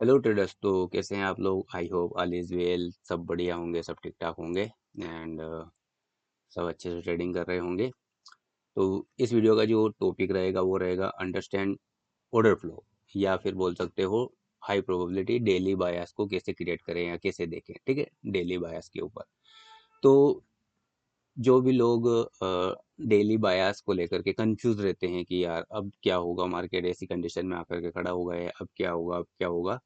Hello traders. तो कैसे हैं आप लोग? I hope all is well, सब बढ़िया होंगे, सब ठीक ठाक होंगे एंड सब अच्छे से ट्रेडिंग कर रहे होंगे। तो इस वीडियो का जो टॉपिक रहेगा वो रहेगा अंडरस्टैंड ऑर्डर फ्लो, या फिर बोल सकते हो हाई प्रोबेबिलिटी डेली बायस को कैसे क्रिएट करें या कैसे देखें। ठीक है, डेली बायस के ऊपर। तो जो भी लोग डेली बायस को लेकर के कंफ्यूज रहते हैं कि यार अब क्या होगा, मार्केट ऐसी कंडीशन में आकर के खड़ा हुआ है, अब क्या होगा, अब क्या होगा,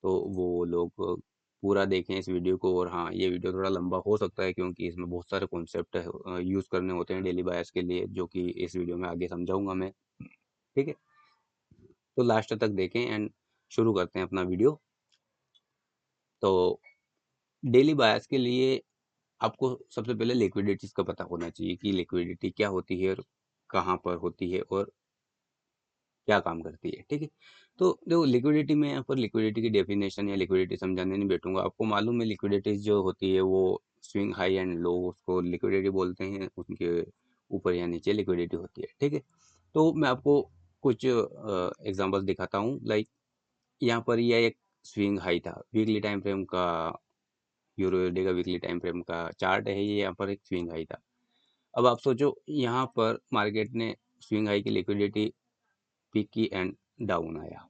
तो वो लोग पूरा देखें इस वीडियो को। और हाँ, ये वीडियो थोड़ा लंबा हो सकता है क्योंकि इसमें बहुत सारे कॉन्सेप्ट यूज़ करने होते हैं डेली बायस के लिए, जो कि इस वीडियो में आगे समझाऊंगा मैं। ठीक है, तो लास्ट तक देखें एंड शुरू करते हैं अपना वीडियो। तो डेली बायस के लिए आपको सबसे पहले लिक्विडिटीज़ का पता होना चाहिए कि लिक्विडिटी क्या होती है और कहाँ पर होती है और क्या काम करती है। ठीक है, तो देखो लिक्विडिटी में, यहाँ पर लिक्विडिटी की डेफिनेशन या लिक्विडिटी समझाने नहीं बैठूंगा। आपको मालूम है लिक्विडिटी जो होती है वो स्विंग हाई एंड लो, उसको लिक्विडिटी बोलते हैं, उनके ऊपर या नीचे लिक्विडिटी होती है। ठीक है, तो मैं आपको कुछ एग्जांपल्स दिखाता हूँ। लाइक यहाँ पर यह एक स्विंग हाई था, वीकली टाइम फ्रेम का, यूरोडे का वीकली टाइम फ्रेम का चार्ट है ये। यहाँ पर एक स्विंग हाई था। अब आप सोचो, यहाँ पर मार्केट ने स्विंग हाई की लिक्विडिटी पीक की एंड डाउन आया।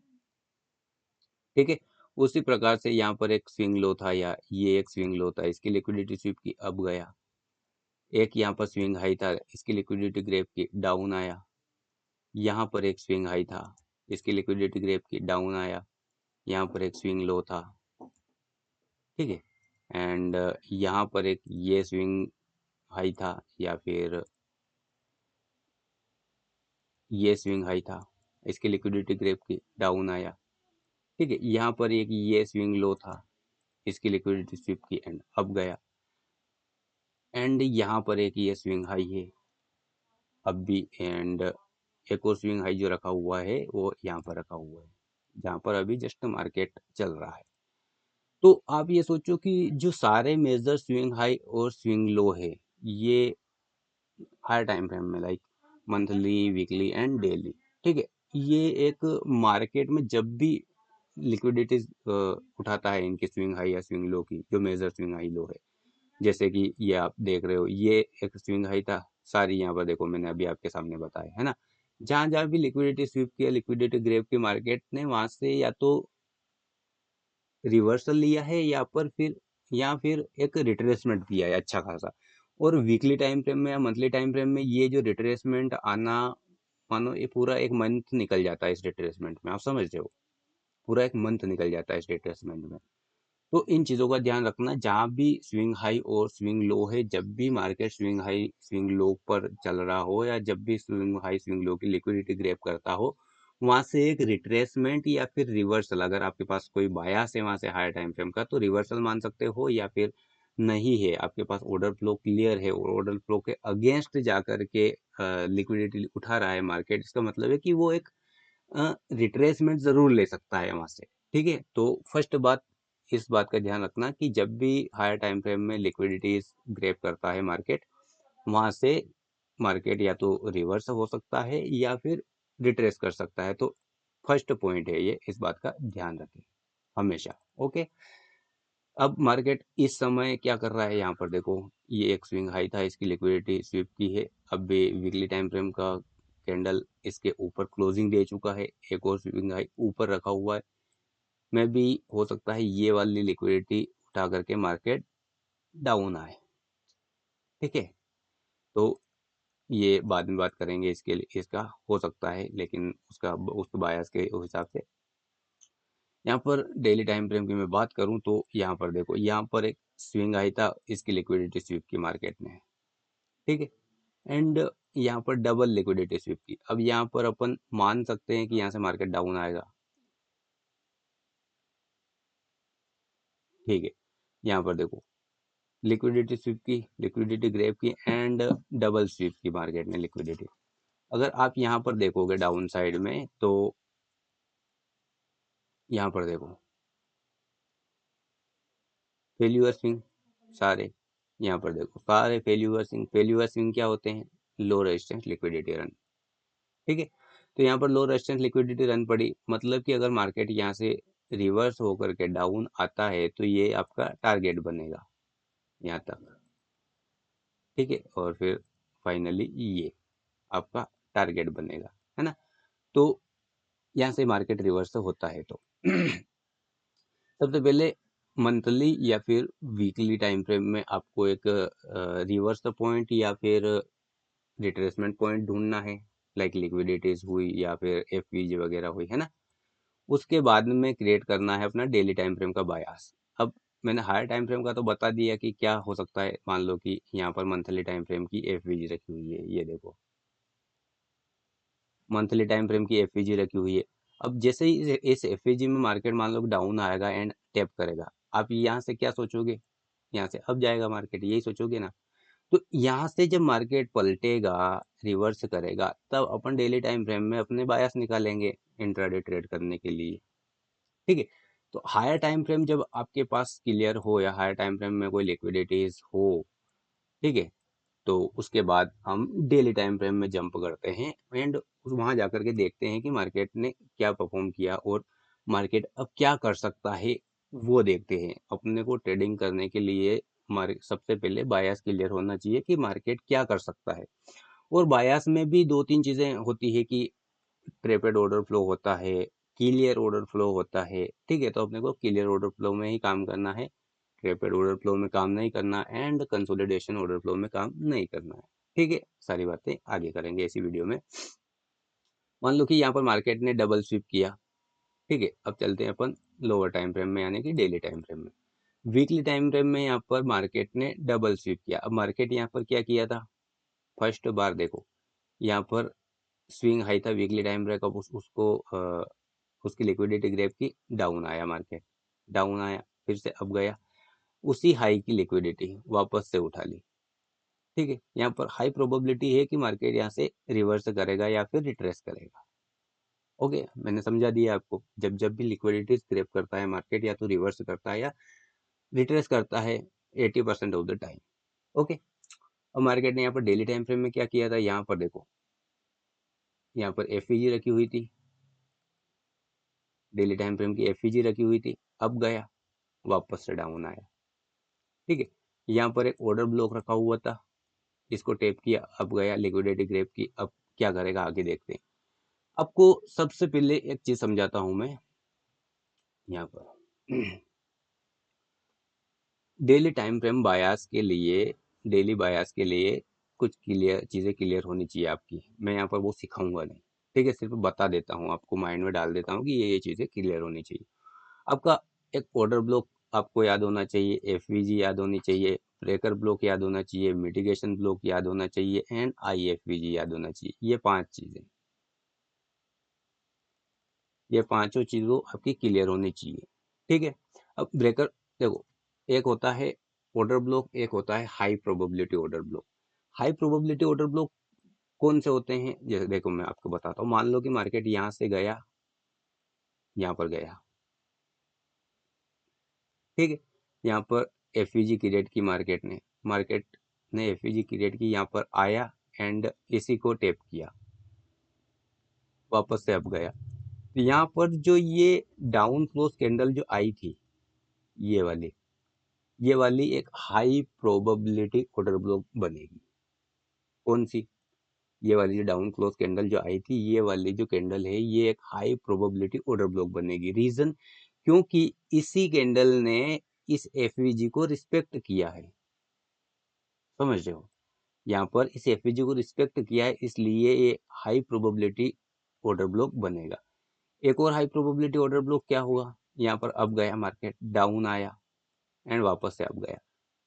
ठीक है, उसी प्रकार से यहाँ पर एक स्विंग लो था, या ये एक स्विंग लो था, इसकी लिक्विडिटी स्वीप की, अब गया। एक यहाँ पर स्विंग हाई था, इसकी लिक्विडिटी ग्रेप की, डाउन आया। यहाँ पर एक स्विंग हाई था, इसकी लिक्विडिटी ग्रेप की, डाउन आया। यहाँ पर एक स्विंग लो था। ठीक है, एंड यहाँ पर एक ये स्विंग हाई था, या फिर ये स्विंग हाई था, इसकी लिक्विडिटी ग्रेप की, डाउन आया। ठीक है, यहाँ पर एक ये स्विंग लो था, इसकी लिक्विडिटी स्वीप की एंड अब गया। एंड यहाँ पर एक ये स्विंग हाई है, अब भी। एंड एक और स्विंग हाई जो रखा हुआ है वो यहाँ पर रखा हुआ है, जहाँ पर अभी जस्ट मार्केट चल रहा है। तो आप ये सोचो कि जो सारे मेजर स्विंग हाई और स्विंग लो है, ये हाई टाइम फ्रेम में, like monthly, weekly and daily. ठीक है, ये एक मार्केट में जब भी लिक्विडिटी उठाता है इनके स्विंग हाई या स्विंग लो की, जो मेजर स्विंग हाई लो है, जैसे कि ये आप देख रहे हो, ये एक स्विंग हाई था। सारी यहाँ पर देखो, मैंने अभी आपके सामने बताया है ना। जहां जहां भी लिक्विडिटी स्वीप किया, लिक्विडिटी ग्रेप की मार्केट ने, वहां से या तो रिवर्सल लिया है, या फिर एक रिट्रेसमेंट किया है अच्छा खासा। और वीकली टाइम फ्रेम में या मंथली टाइम फ्रेम में ये जो रिट्रेसमेंट आना, मानो ये पूरा एक मंथ निकल जाता है इस रिट्रेसमेंट में। आप समझ रहे हो, पूरा एक मंथ निकल जाता है इस रिट्रेसमेंट में। तो इन चीज़ों का ध्यान रखना, जहाँ भी स्विंग हाई और स्विंग लो है, जब भी market swing high swing low पर चल रहा हो, या जब भी स्विंग हाई स्विंग लो की लिक्विडिटी ग्रैब करता हो, वहां से एक रिट्रेसमेंट या फिर रिवर्सल, अगर आपके पास कोई बायास है वहां से हायर टाइम फ्रेम का, तो रिवर्सल मान सकते हो। या फिर नहीं है, आपके पास ऑर्डर फ्लो क्लियर है और ऑर्डर फ्लो के अगेंस्ट जाकर के लिक्विडिटी उठा रहा है मार्केट, इसका मतलब है कि वो एक रिट्रेसमेंट जरूर ले सकता है वहां से। ठीक है, तो फर्स्ट बात, इस बात का ध्यान रखना कि जब भी हायर टाइम फ्रेम में लिक्विडिटी ग्रैब करता है मार्केट, वहां से मार्केट या तो रिवर्स हो सकता है या फिर रिट्रेस कर सकता है। तो फर्स्ट पॉइंट है ये, इस बात का ध्यान रखें हमेशा। ओके, अब मार्केट इस समय क्या कर रहा है, यहाँ पर देखो, ये एक स्विंग हाई था, इसकी लिक्विडिटी स्वीप की है। अब भी वीकली टाइम फ्रेम का कैंडल इसके ऊपर क्लोजिंग दे चुका है, एक और स्विंग हाई ऊपर रखा हुआ है। में भी हो सकता है ये वाली लिक्विडिटी उठा करके मार्केट डाउन आए। ठीक है, तो ये बाद में बात करेंगे इसके लिए, इसका हो सकता है, लेकिन उसका उस बायस के हिसाब से। यहाँ पर डेली टाइम फ्रेम की मैं बात करूं तो यहाँ पर देखो, यहाँ पर एक स्विंग आई था, इसकी लिक्विडिटी स्वीप की मार्केट ने। ठीक है, एंड यहाँ पर डबल लिक्विडिटी स्वीप की। अब यहाँ पर अपन मान सकते हैं कि यहाँ से मार्केट डाउन आएगा। ठीक है, यहाँ पर देखो, लिक्विडिटी स्वीप की, लिक्विडिटी ग्रैब की एंड डबल स्वीप की मार्केट ने लिक्विडिटी। अगर आप यहाँ पर देखोगे डाउन साइड में, तो यहाँ पर देखो फेल्यूअर स्विंग सारे, यहाँ पर देखो सारे फेल्यूअर स्विंग। फेल्यूअर स्विंग क्या होते हैं? Low resistance liquidity run. ठीक है, तो यहाँ पर लो रेजिस्टेंस लिक्विडिटी रन पड़ी, मतलब कि अगर मार्केट यहाँ से रिवर्स होकर के डाउन आता है तो ये आपका टारगेट बनेगा यहाँ तक, ठीक है, और फिर फाइनली ये आपका टारगेट बनेगा, है ना। तो यहाँ से मार्केट रिवर्स होता है तो सबसे पहले मंथली या फिर वीकली टाइम फ्रेम में आपको एक रिवर्स पॉइंट या फिर रिट्रेसमेंट पॉइंट ढूंढना है, लाइक लिक्विडिटीज हुई या फिर एफवीजी वगैरह हुई, है ना। उसके बाद में क्रिएट करना है अपना डेली टाइम फ्रेम का बायास। अब मैंने हायर टाइम फ्रेम का तो बता दिया कि क्या हो सकता है। मान लो कि यहाँ पर मंथली टाइम फ्रेम की एफवीजी रखी हुई है, ये देखो मंथली टाइम फ्रेम की एफवीजी रखी हुई है। अब जैसे ही इस एफवीजी में मार्केट मान लो डाउन आएगा एंड टैप करेगा, आप यहाँ से क्या सोचोगे, यहाँ से अब जाएगा मार्केट, यही सोचोगे ना। तो यहाँ से जब मार्केट पलटेगा, रिवर्स करेगा, तब अपन डेली टाइम फ्रेम में अपने बायस निकालेंगे इंट्राडे ट्रेड करने के लिए, ठीक है। तो हायर टाइम फ्रेम जब आपके पास क्लियर हो या हायर टाइम फ्रेम में कोई लिक्विडिटीज हो, ठीक है, तो उसके बाद हम डेली टाइम फ्रेम में जंप करते हैं एंड वहां जाकर के देखते हैं कि मार्केट ने क्या परफॉर्म किया और मार्केट अब क्या कर सकता है, वो देखते हैं। अपने को ट्रेडिंग करने के लिए हमारे सबसे पहले बायस क्लियर होना चाहिए कि मार्केट क्या कर सकता है। और बायस में भी दो तीन चीजें होती है कि ट्रेपेड ऑर्डर फ्लो होता है, क्लियर ऑर्डर फ्लो होता है, ठीक है। तो अपने को क्लियर ऑर्डर फ्लो में ही काम करना है, ट्रेपेड ऑर्डर फ्लो में काम नहीं करना एंड कंसोलिडेशन ऑर्डर फ्लो में काम नहीं करना है, ठीक है। सारी बातें आगे करेंगे इसी वीडियो में। मान लो कि यहाँ पर मार्केट ने डबल स्वीप किया, ठीक है। अब चलते हैं अपन लोअर टाइम फ्रेम में, यानी कि डेली टाइम फ्रेम में। वीकली टाइम फ्रेम में यहाँ पर मार्केट ने डबल स्वीप किया। अब मार्केट यहाँ पर क्या किया था, फर्स्ट बार देखो यहाँ पर स्विंग हाई था वीकली टाइम फ्रेम का, उसको उसकी लिक्विडिटी ग्रैब की, डाउन आया मार्केट, डाउन आया, फिर से अब गया, उसी हाई की लिक्विडिटी वापस से उठा ली, ठीक है। यहाँ पर हाई प्रोबेबिलिटी है कि मार्केट यहाँ से रिवर्स करेगा या फिर रिट्रेस करेगा। ओके, मैंने समझा दिया आपको। जब जब भी लिक्विडिटी स्क्रैप करता है मार्केट, या तो रिवर्स करता है या रिट्रेस करता है 80% ऑफ द टाइम। ओके, अब मार्केट ने यहाँ पर डेली टाइम फ्रेम में क्या किया था, यहाँ पर देखो, यहाँ पर एफईजी रखी हुई थी, डेली टाइम फ्रेम की एफईजी रखी हुई थी, अब गया, वापस से डाउन आया, ठीक है। यहाँ पर एक ऑर्डर ब्लॉक रखा हुआ था, इसको टैप किया, अब गया, लिक्विडिटी ग्रैब की, अब क्या करेगा आगे देखते हैं। आपको सबसे पहले एक चीज समझाता हूं मैं यहाँ पर। डेली टाइम फ्रेम बायास के लिए, डेली बायास के लिए कुछ क्लियर चीजें क्लियर होनी चाहिए आपकी। मैं यहाँ पर वो सिखाऊंगा नहीं, ठीक है, सिर्फ बता देता हूँ आपको, माइंड में डाल देता हूँ कि ये चीजें क्लियर होनी चाहिए। आपका एक ऑर्डर ब्लॉक आपको याद होना चाहिए, एफवीजी याद होनी चाहिए, ब्रेकर ब्लॉक याद होना चाहिए, मिटिगेशन ब्लॉक याद होना चाहिए एंड आईएफवीजी याद होना चाहिए। ये पांच चीजें, ये पांचों चीजों आपकी क्लियर होनी चाहिए, ठीक है। अब ब्रेकर देखो, एक होता है ऑर्डर ब्लॉक, एक होता है high probability order block. High probability order block कौन से होते हैं, जैसे देखो मैं आपको बताता हूँ। मान लो कि मार्केट यहाँ से गया, यहाँ पर गया, ठीक है। यहाँ पर एफईजी क्रिएट की मार्केट ने एफईजी क्रिएट की, यहाँ पर आया एंड इसी को टैप किया, वापस से अब गया। तो यहाँ पर जो ये डाउन क्लोज कैंडल जो आई थी, ये वाली, ये वाली एक हाई प्रोबेबिलिटी ऑर्डर ब्लॉक बनेगी। कौन सी, ये वाली जो डाउन क्लोज कैंडल जो आई थी, ये वाली जो कैंडल है, ये एक हाई प्रोबेबिलिटी ऑर्डर ब्लॉक बनेगी। रीजन, क्योंकि इसी कैंडल ने इस एफवीजी को रिस्पेक्ट किया है, समझ रहे हो। यहाँ पर इस एफवीजी को रिस्पेक्ट किया है, इसलिए ये हाई प्रोबेबिलिटी ऑर्डर ब्लॉक बनेगा। एक और हाई प्रोबेबिलिटी ऑर्डर ब्लॉक क्या हुआ, यहाँ पर अब गया मार्केट, डाउन आया एंड वापस से अब गया।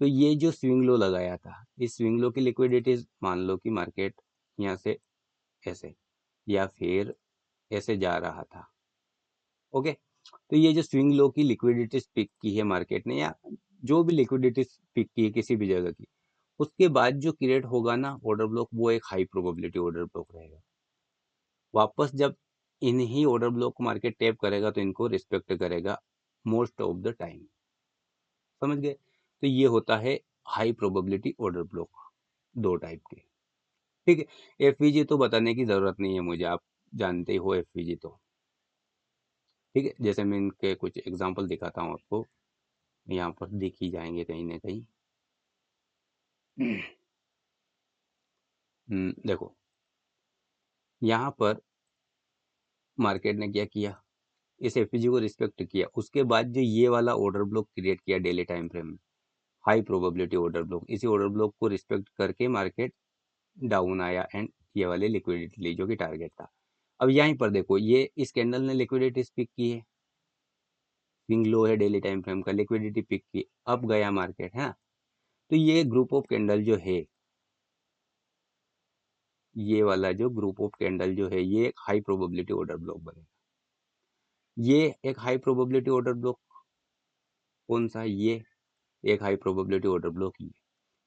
तो ये जो स्विंग लो लगाया था, इस स्विंग लो की लिक्विडिटी, मान लो कि मार्केट यहाँ से ऐसे या फिर ऐसे जा रहा था, ओके। तो ये जो स्विंग लो की लिक्विडिटी पिक की है मार्केट ने, या जो भी लिक्विडिटी पिक की है किसी भी जगह की, उसके बाद जो क्रिएट होगा ना ऑर्डर ब्लॉक, वो एक हाई प्रोबेबिलिटी ऑर्डर ब्लॉक रहेगा। वापस जब इन्हीं ऑर्डर ब्लॉक को मार्केट टैप करेगा तो इनको रिस्पेक्ट करेगा मोस्ट ऑफ द टाइम, समझ गए। तो ये होता है हाई प्रोबेबिलिटी ऑर्डर ब्लॉक, दो टाइप के, ठीक है। एफवीजी तो बताने की जरूरत नहीं है मुझे, आप जानते हो एफवीजी तो। ठीक है, जैसे मैं इनके कुछ एग्जांपल दिखाता हूँ आपको, यहाँ पर दिख ही जाएंगे कहीं ना कहीं। देखो यहाँ पर मार्केट ने क्या किया, इस एफपीजी को रिस्पेक्ट किया, उसके बाद जो ये वाला ऑर्डर ब्लॉक क्रिएट किया डेली टाइम फ्रेम में, हाई प्रोबेबिलिटी ऑर्डर ब्लॉक, इसी ऑर्डर ब्लॉक को रिस्पेक्ट करके मार्केट डाउन आया एंड ये वाले लिक्विडिटी ली जो कि टारगेट था। अब यहीं पर देखो, ये इस कैंडल ने लिक्विडिटी पिक की है, स्विंग लो है डेली टाइम फ्रेम का, लिक्विडिटी पिक की, अब गया मार्केट है। तो ये ग्रुप ऑफ कैंडल जो है, ये वाला जो ग्रुप ऑफ कैंडल जो है, ये एक हाई प्रोबेबिलिटी ऑर्डर ब्लॉक बनेगा। ये एक हाई प्रोबेबिलिटी ऑर्डर ब्लॉक कौन सा, ये एक हाई प्रोबेबिलिटी ऑर्डर ब्लॉक ही है।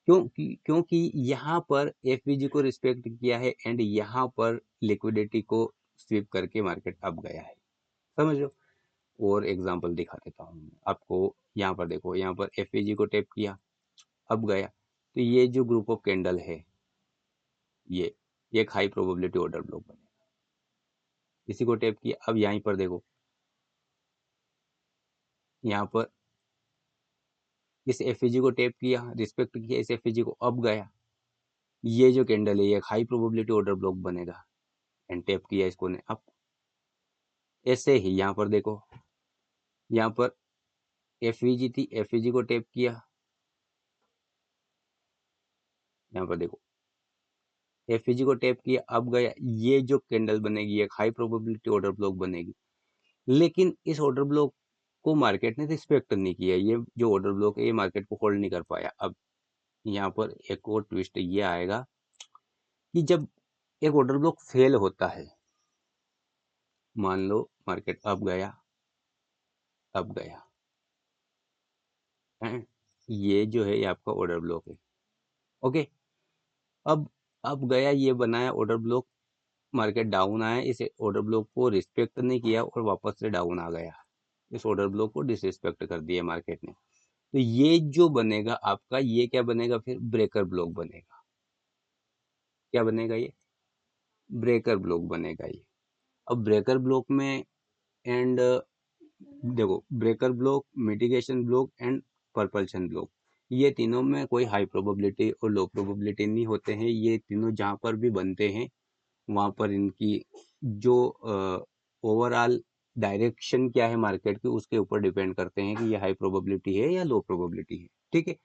क्योंकि यहाँ पर एफवीजी को रिस्पेक्ट किया है एंड यहाँ पर लिक्विडिटी को स्वीप करके मार्केट अब गया है, समझ लो। और एग्जांपल दिखा देता हूँ मैं आपको। यहाँ पर देखो, यहाँ पर एफवीजी को टैप किया, अब गया। तो ये जो ग्रुप ऑफ कैंडल है, ये एक हाई प्रोबेबिलिटी ऑर्डर ब्लॉक बनेगा। इसी को टैप किया, अब यहीं पर देखो, यहाँ पर इस एफईजी को टैप किया, रिस्पेक्ट किया इस एफईजी को, अब गया। ये जो कैंडल है, ये एक हाई प्रोबेबिलिटी ऑर्डर ब्लॉक बनेगा एंड टैप किया इसको ने, अब ऐसे ही यहाँ पर देखो, यहाँ पर एफईजी थी, एफईजी को टैप किया, यहाँ पर देखो एफईजी को टैप किया, अब गया। ये जो कैंडल बनेगी एक हाई प्रोबेबिलिटी ऑर्डर ब्लॉक बनेगी, लेकिन इस ऑर्डर ब्लॉक को मार्केट ने रिस्पेक्ट नहीं किया। ये जो ऑर्डर ब्लॉक है, ये मार्केट को होल्ड नहीं कर पाया। अब यहाँ पर एक और ट्विस्ट ये आएगा कि जब एक ऑर्डर ब्लॉक फेल होता है, मान लो मार्केट अब गया, अब गया है, ये जो है ये आपका ऑर्डर ब्लॉक है, ओके। अब गया, ये बनाया ऑर्डर ब्लॉक, मार्केट डाउन आया, इस ऑर्डर ब्लॉक को रिस्पेक्ट नहीं किया और वापस से डाउन आ गया, इस ऑर्डर ब्लॉक को डिसरिस्पेक्ट कर दिया मार्केट ने। तो ये जो बनेगा आपका, ये क्या बनेगा फिर, ब्रेकर ब्लॉक बनेगा। क्या बनेगा ये, ब्रेकर ब्लॉक बनेगा ये। अब ब्रेकर ब्लॉक में एंड देखो, breaker block, mitigation block and propulsion block, ये तीनों में कोई हाई प्रोबेबिलिटी और लो प्रोबेबिलिटी नहीं होते हैं। ये तीनों जहां पर भी बनते हैं, वहां पर इनकी जो ओवरऑल डायरेक्शन क्या है मार्केट की, उसके ऊपर डिपेंड करते हैं कि ये हाई प्रोबेबिलिटी है या लो प्रोबेबिलिटी है, ठीक है।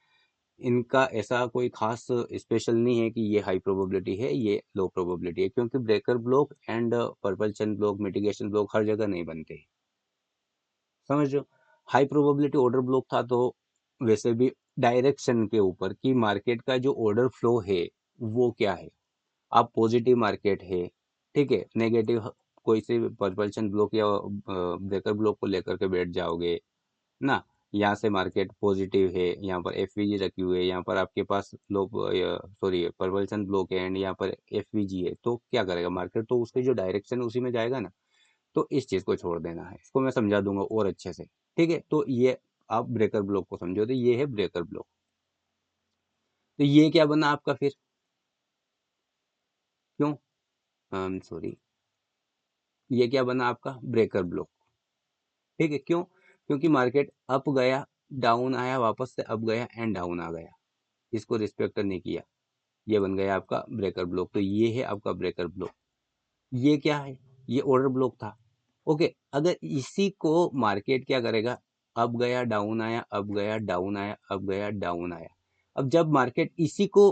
इनका ऐसा कोई खास स्पेशल नहीं है कि ये हाई प्रोबेबिलिटी है, ये लो प्रोबेबिलिटी है, क्योंकि breaker block and propulsion block, mitigation block हर जगह नहीं बनते, समझ लो। हाई प्रोबेबिलिटी ऑर्डर ब्लॉक था तो वैसे भी डायरेक्शन के ऊपर कि मार्केट का जो ऑर्डर फ्लो है वो क्या है। आप पॉजिटिव मार्केट है, ठीक है, नेगेटिव कोई से परपल्शन ब्लॉक या ब्रेकर ब्लॉक को लेकर के बैठ जाओगे ना। यहाँ से मार्केट पॉजिटिव है, यहाँ पर एफवीजी रखी हुई है, यहाँ पर आपके पास लो, सॉरी, परपल्शन ब्लॉक है एंड यहाँ पर एफवीजी है, तो क्या करेगा मार्केट, तो उसकी जो डायरेक्शन उसी में जाएगा ना। तो इस चीज को छोड़ देना है, इसको मैं समझा दूंगा और अच्छे से, ठीक है। तो ये आप ब्रेकर ब्लॉक को समझो, तो ये है ब्रेकर ब्लॉक। तो ये क्या बना आपका फिर, क्यों, सॉरी, ये क्या बना आपका ब्रेकर ब्लॉक, ठीक है। क्यों, क्योंकि मार्केट अप गया, डाउन आया, वापस से अप गया एंड डाउन आ गया, इसको रिस्पेक्ट नहीं किया, ये बन गया आपका ब्रेकर ब्लॉक। तो ये है आपका ब्रेकर ब्लॉक। ये क्या है, ये ऑर्डर ब्लॉक था, ओके। अगर इसी को मार्केट क्या करेगा, अब गया डाउन आया, अब गया डाउन आया, अब गया डाउन आया, अब जब मार्केट इसी को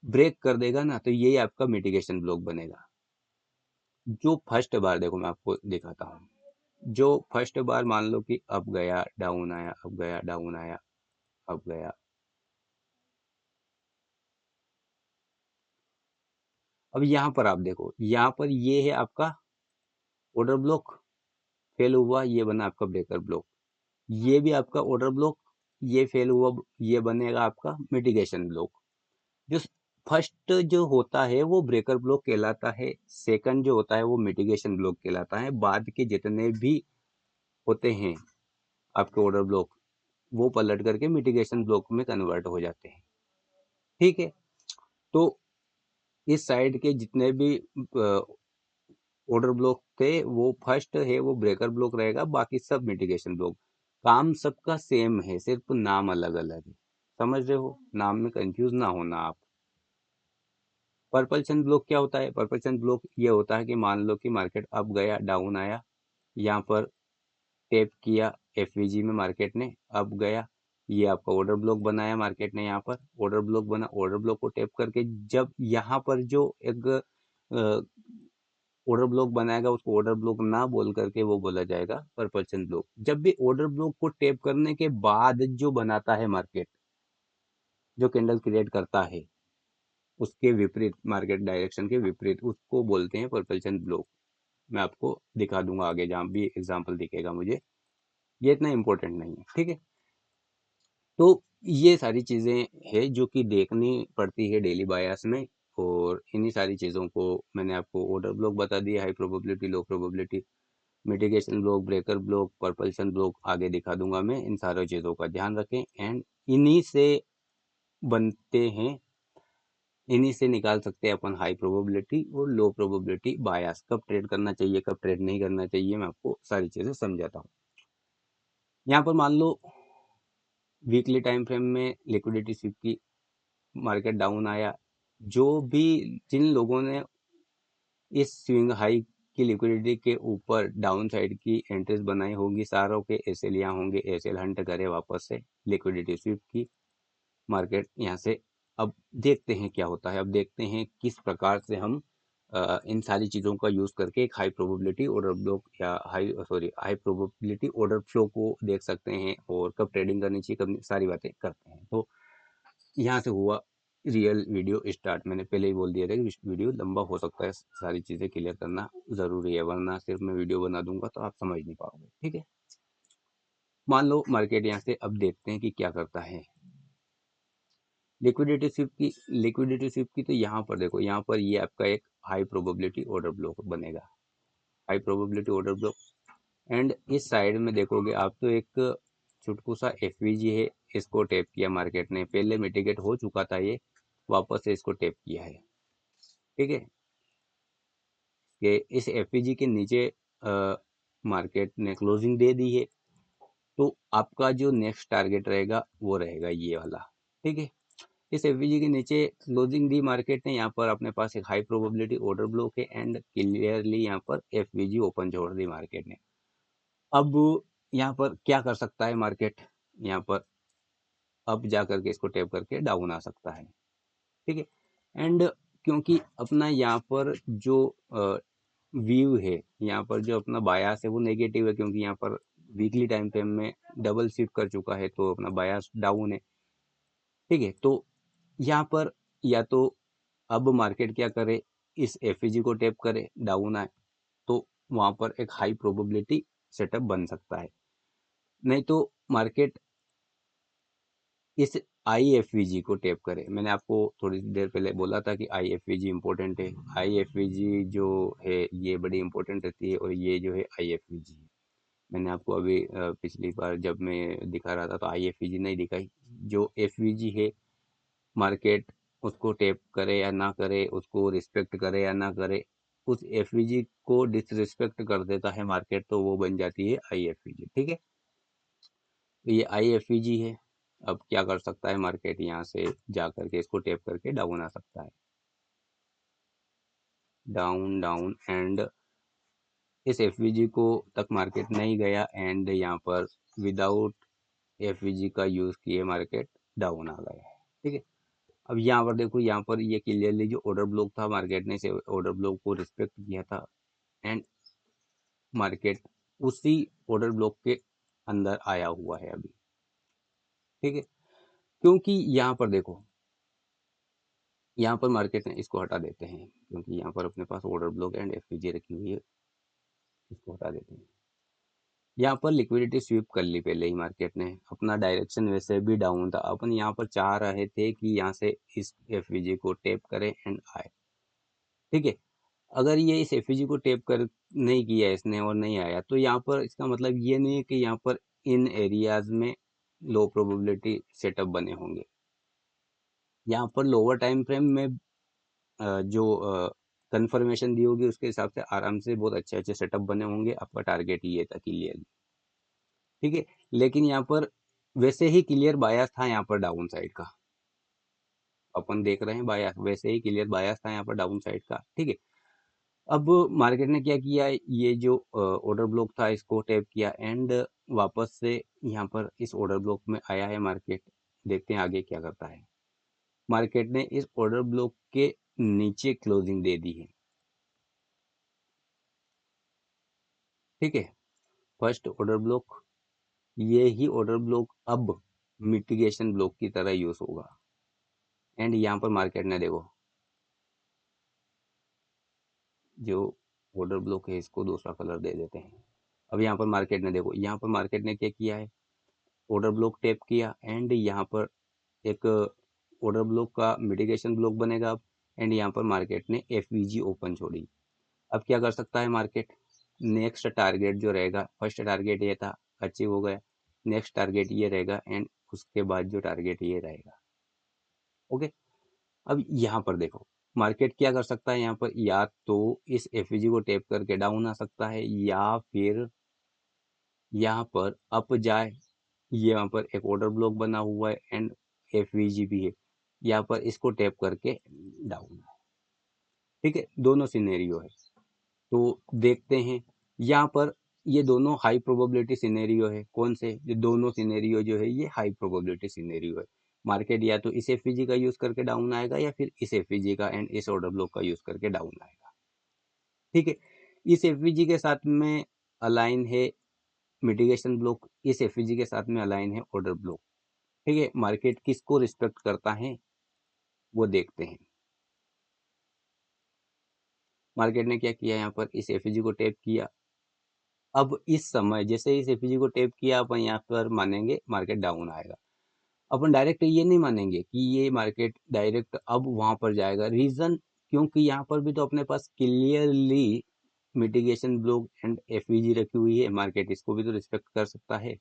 ब्रेक कर देगा ना, तो यही आपका मिटिगेशन ब्लॉक बनेगा। जो फर्स्ट बार, देखो मैं आपको दिखाता हूँ, जो फर्स्ट बार मान लो कि अब गया डाउन आया, अब गया डाउन आया, अब गया, अब यहाँ पर आप देखो, यहाँ पर ये है आपका ऑर्डर ब्लॉक, फेल हुआ, ये बना आपका ब्रेकर ब्लॉक। ये भी आपका ऑर्डर ब्लॉक, ये फेल हुआ, ये बनेगा आपका मिटिगेशन ब्लॉक। जो फर्स्ट जो होता है वो ब्रेकर ब्लॉक कहलाता है, सेकंड जो होता है वो मिटिगेशन ब्लॉक कहलाता है। बाद के जितने भी होते हैं आपके ऑर्डर ब्लॉक, वो पलट करके मिटिगेशन ब्लॉक में कन्वर्ट हो जाते हैं, ठीक है। तो इस साइड के जितने भी ऑर्डर ब्लॉक थे वो फर्स्ट है वो ब्रेकर ब्लॉक रहेगा, बाकी सब मिटिगेशन ब्लॉक। काम सबका सेम है, सिर्फ नाम अलग अलग है। समझ रहे हो, नाम में कंफ्यूज ना होना आप। पर्पल चेन ब्लॉक क्या होता है? पर्पल चेन ब्लॉक ये होता है कि मान लो कि मार्केट अप गया, डाउन आया, यहाँ पर टेप किया एफवीजी में, मार्केट ने अप गया, ये आपका ऑर्डर ब्लॉक बनाया मार्केट ने, यहाँ पर ऑर्डर ब्लॉक बना, ऑर्डर ब्लॉक को टेप करके जब यहाँ पर जो एक ऑर्डर ब्लॉक बनाएगा उसको ऑर्डर ब्लॉक ना बोल करके वो बोला जाएगा पर्पल चेन ब्लॉक। जब भी ऑर्डर ब्लॉक को टेप करने के बाद जो बनाता है मार्केट, जो कैंडल क्रिएट करता है उसके विपरीत, मार्केट डायरेक्शन के विपरीत, उसको बोलते हैं पर्पल चेन ब्लॉक। मैं आपको दिखा दूंगा आगे जहां भी एग्जांपल दिखेगा मुझे, ये इतना इंपॉर्टेंट नहीं है, ठीक है। तो ये सारी चीजें है जो कि देखनी पड़ती है डेली बायस में, और इन्हीं सारी चीजों को मैंने आपको ऑर्डर ब्लॉक बता दिया, high probability, low probability, mitigation block, breaker block, propulsion block आगे दिखा दूंगा मैं। इन सारी चीजों का ध्यान रखें, एंड इन्हीं से बनते हैं, इन्हीं से निकाल सकते हैं अपन हाई प्रोबेबिलिटी और लो प्रोबेबिलिटी बायस। कब ट्रेड करना चाहिए, कब ट्रेड नहीं करना चाहिए, मैं आपको सारी चीजें समझाता हूँ। यहाँ पर मान लो वीकली टाइम फ्रेम में लिक्विडिटी स्वीप की, मार्केट डाउन आया, जो भी जिन लोगों ने इस स्विंग हाई की लिक्विडिटी के ऊपर डाउन साइड की एंट्रीज बनाई होगी, सारों के एसएल यहाँ होंगे, एसएल हंट करे वापस से लिक्विडिटी स्वीप की, मार्केट यहाँ से। अब देखते हैं क्या होता है, अब देखते हैं किस प्रकार से हम इन सारी चीज़ों का यूज़ करके एक हाई प्रोबेबिलिटी ऑर्डर ब्लॉक या हाई प्रोबेबिलिटी ऑर्डर फ्लो को देख सकते हैं, और कब ट्रेडिंग करनी चाहिए, कब, सारी बातें करते हैं। तो यहाँ से हुआ रियल वीडियो स्टार्ट। मैंने पहले ही बोल दिया था कि वीडियो लंबा हो सकता है, सारी चीज़ें क्लियर करना ज़रूरी है, वरना सिर्फ मैं वीडियो बना दूंगा तो आप समझ नहीं पाओगे, ठीक है। मान लो मार्केट यहाँ से, अब देखते हैं कि क्या करता है लिक्विडिटी स्विप की। तो यहाँ पर देखो, यहाँ पर ये आपका एक हाई प्रोबेबिलिटी ऑर्डर ब्लॉक बनेगा, high probability order block. And इस साइड में देखोगे आप तो एक छुटकू सा एफवीजी है, इसको टेप किया मार्केट ने, पहले मिटिगेट हो चुका था ये, वापस से इसको टेप किया है, ठीक है। कि इस एफवीजी के नीचे मार्केट ने क्लोजिंग दे दी है, तो आपका जो नेक्स्ट टारगेट रहेगा वो रहेगा ये वाला, ठीक है। इस एफवीजी के नीचे क्लोजिंग दी मार्केट ने, यहाँ पर अपने पास एक हाई प्रोबेबिलिटी ऑर्डर ब्लॉक है, एंड क्लियरली यहाँ पर एफवीजी ओपन छोड़ दी मार्केट ने। अब यहाँ पर क्या कर सकता है मार्केट, यहाँ पर अब जा करके इसको टैप करके डाउन आ सकता है, ठीक है। एंड क्योंकि अपना यहाँ पर जो व्यू है, यहाँ पर जो अपना बायास है वो नेगेटिव है, क्योंकि यहाँ पर वीकली टाइम फ्रेम में डबल स्विप कर चुका है, तो अपना बायास डाउन है, ठीक है। तो यहाँ पर या तो अब मार्केट क्या करे, इस एफईजी को टैप करे, डाउन आए, तो वहां पर एक हाई प्रोबेबिलिटी सेटअप बन सकता है। नहीं तो मार्केट इस आईएफवीजी को टैप करे। मैंने आपको थोड़ी देर पहले बोला था कि आईएफवीजी इंपॉर्टेंट है, आईएफवीजी जो है ये बड़ी इंपॉर्टेंट रहती है, और ये जो है आईएफवीजी है। मैंने आपको अभी पिछली बार जब मैं दिखा रहा था तो आईएफवीजी नहीं दिखाई, जो एफवीजी है मार्केट उसको टैप करे या ना करे, उसको रिस्पेक्ट करे या ना करे, उस एफवीजी को डिसरिस्पेक्ट कर देता है मार्केट, तो वो बन जाती है आईएफवीजी, ठीक है। तो ये आईएफवीजी है। अब क्या कर सकता है मार्केट, यहाँ से जा करके इसको टैप करके डाउन आ सकता है, डाउन डाउन, एंड इस एफवीजी को तक मार्केट नहीं गया, एंड यहाँ पर विदाउट एफवीजी का यूज किए मार्केट डाउन आ गया है, ठीक है। अब यहाँ पर देखो, यहाँ पर ये क्लियरली जो ऑर्डर ब्लॉक था, मार्केट ने इसे ऑर्डर ब्लॉक को रिस्पेक्ट किया था, एंड मार्केट उसी ऑर्डर ब्लॉक के अंदर आया हुआ है अभी, ठीक है। क्योंकि यहाँ पर देखो, यहाँ पर मार्केट ने इसको हटा देते हैं, क्योंकि यहाँ पर अपने पास ऑर्डर ब्लॉक एंड एफपीजी रखी हुई है, इसको हटा देते हैं। यहाँ पर लिक्विडिटी स्वीप कर ली पहले ही मार्केट ने, अपना डायरेक्शन वैसे भी डाउन था, अपन यहाँ पर चाह रहे थे कि यहाँ से इस एफवीजी को टेप करें एंड आए, ठीक है। अगर ये इस एफईजी को टेप कर नहीं किया इसने और नहीं आया, तो यहाँ पर इसका मतलब ये नहीं है कि यहाँ पर इन एरियाज में लो प्रोबेबिलिटी सेटअप बने होंगे। यहाँ पर लोअर टाइम फ्रेम में जो कंफर्मेशन दी होगी उसके हिसाब से आराम से बहुत अच्छे अच्छे सेटअप बने होंगे, आपका टारगेट ये था क्लियर, ठीक है। लेकिन यहाँ पर वैसे ही क्लियर बायस था यहाँ पर डाउन साइड का, अपन देख रहे हैं बायस, वैसे ही क्लियर बायस था यहाँ पर डाउन साइड का, ठीक है। अब मार्केट ने क्या किया, ये जो ऑर्डर ब्लॉक था इसको टैप किया एंड वापस से यहाँ पर इस ऑर्डर ब्लॉक में आया है मार्केट। देखते हैं आगे क्या करता है। मार्केट ने इस ऑर्डर ब्लॉक के नीचे क्लोजिंग दे दी है, ठीक है। फर्स्ट ऑर्डर ब्लॉक, ये ही ऑर्डर ब्लॉक अब मिटिगेशन ब्लॉक की तरह यूज होगा एंड यहाँ पर मार्केट ने देखो जो ऑर्डर ब्लॉक है इसको दूसरा कलर दे देते हैं। अब यहाँ पर मार्केट ने देखो, यहाँ पर मार्केट ने क्या किया है, ऑर्डर ब्लॉक टैप किया एंड यहाँ पर एक ऑर्डर ब्लॉक का मिटिगेशन ब्लॉक बनेगा अब, एंड यहाँ पर मार्केट ने एफवीजी ओपन छोड़ी। अब क्या कर सकता है मार्केट, नेक्स्ट टारगेट जो रहेगा, फर्स्ट टारगेट ये था, अचीव हो गया, नेक्स्ट टारगेट ये रहेगा एंड उसके बाद जो टारगेट ये रहेगा, ओके। अब यहाँ पर देखो मार्केट क्या कर सकता है, यहाँ पर या तो इस एफवीजी को टैप करके डाउन आ सकता है या फिर यहाँ पर अप जाए। ये यहाँ पर एक ऑर्डर ब्लॉक बना हुआ है एंड एफवीजी भी है, यहाँ पर इसको टैप करके डाउन, ठीक है। दोनों सिनेरियो है, तो देखते हैं यहाँ पर, ये दोनों हाई प्रोबेबिलिटी सिनेरियो है। कौन से, ये दोनों सिनेरियो जो है ये हाई प्रोबेबिलिटी सिनेरियो है। मार्केट या तो इस एफवीजी का यूज करके डाउन आएगा या फिर इस एफवीजी का एंड इस ऑर्डर ब्लॉक का यूज करके डाउन आएगा, ठीक है। इस एफवीजी के साथ में अलाइन है मिटिगेशन ब्लॉक, इस एफवीजी के साथ में अलाइन है ऑर्डर ब्लॉक, ठीक है। मार्केट किसको रिस्पेक्ट करता है वो देखते हैं। मार्केट ने क्या किया, यहाँ पर इस एफवीजी को टैप किया। अब इस समय जैसे इस एफवीजी को टैप किया, अपन यहाँ पर मानेंगे मार्केट डाउन आएगा। अपन डायरेक्ट ये नहीं मानेंगे कि ये मार्केट डायरेक्ट अब वहां पर जाएगा। रीजन, क्योंकि यहाँ पर भी तो अपने पास clearly mitigation block and FVG रखी हुई है, मार्केट इसको भी तो रिस्पेक्ट कर सकता है।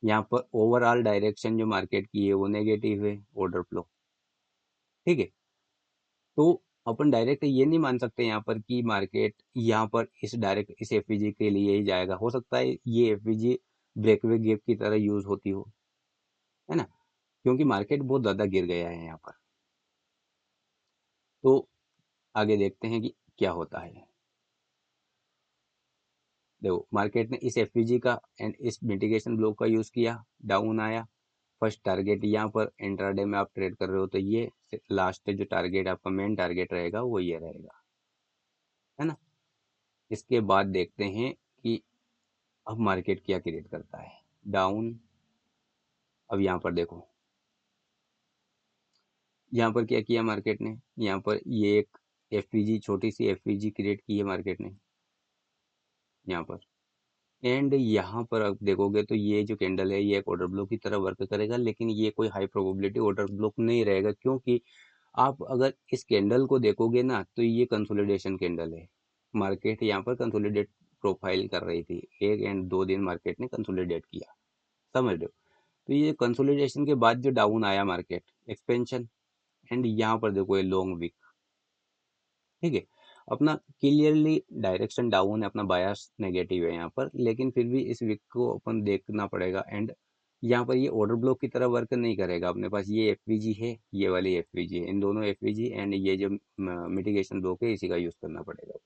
यहाँ पर ओवरऑल डायरेक्शन जो मार्केट की है वो नेगेटिव है, ऑर्डर फ्लो, ठीक है। तो अपन डायरेक्ट ये नहीं मान सकते यहाँ पर कि मार्केट यहाँ पर इस डायरेक्ट इस एफवीजी के लिए ही जाएगा। हो सकता है ये एफवीजी ब्रेकवे गैप की तरह यूज होती हो, है ना, क्योंकि मार्केट बहुत ज्यादा गिर गया है यहाँ पर। तो आगे देखते हैं कि क्या होता है। देखो मार्केट ने इस एफवीजी का एंड इस मिटिगेशन ब्लॉक का यूज किया, डाउन आया। फर्स्ट टारगेट यहाँ पर इंट्राडे में आप ट्रेड कर रहे हो तो ये लास्ट जो टारगेट आपका मेन टारगेट रहेगा वो ये रहेगा, है ना। इसके बाद देखते हैं कि अब मार्केट क्या क्रिएट करता है, डाउन। अब यहाँ पर देखो, यहाँ पर क्या किया मार्केट ने, यहाँ पर ये एक एफपीजी, छोटी सी एफपीजी क्रिएट की है मार्केट ने यहाँ पर। एंड यहाँ पर आप देखोगे तो ये जो कैंडल है ये एक ऑर्डर ब्लॉक की तरह वर्क करेगा, लेकिन ये कोई हाई प्रोबेबिलिटी ऑर्डर ब्लॉक नहीं रहेगा, क्योंकि आप अगर इस कैंडल को देखोगे ना तो ये कंसोलिडेशन कैंडल है। मार्केट यहाँ पर कंसोलिडेट प्रोफाइल कर रही थी, 1 एंड 2 दिन मार्केट ने कंसोलिडेट किया, समझ रहे हो। तो ये कंसोलिडेशन के बाद जो डाउन आया मार्केट, एक्सपेंशन, एंड यहाँ पर देखो ये लॉन्ग वीक, ठीक है। अपना क्लियरली डायरेक्शन डाउन है, अपना बायस नेगेटिव है यहाँ पर, लेकिन फिर भी इस वीक को अपन देखना पड़ेगा। एंड यहाँ पर ये ऑर्डर ब्लॉक की तरह वर्क नहीं करेगा। अपने पास ये एफवीजी है, ये वाली एफवीजी है, इन दोनों एफवीजी एंड ये जो मिटिगेशन ब्लॉक है इसी का यूज करना पड़ेगा।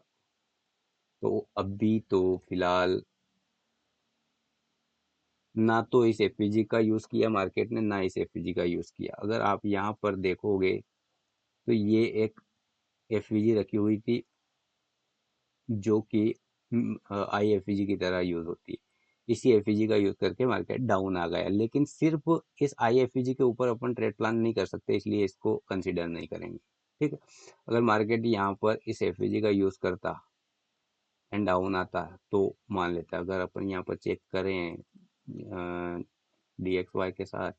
तो अभी तो फिलहाल ना तो इस एफवीजी का यूज किया मार्केट ने, ना इस एफवीजी का यूज किया। अगर आप यहाँ पर देखोगे तो ये एक एफवीजी रखी हुई थी जो कि IFVG की तरह यूज होती है। इसी एफवीजी का यूज करके मार्केट डाउन आ गया, लेकिन सिर्फ इस IFVG के ऊपर अपन ट्रेड प्लान नहीं कर सकते, इसलिए इसको कंसीडर नहीं करेंगे, ठीक है। अगर मार्केट यहाँ पर इस एफवीजी का यूज करता एंड डाउन आता तो मान लेता। अगर अपन यहाँ पर चेक करें DXY के साथ,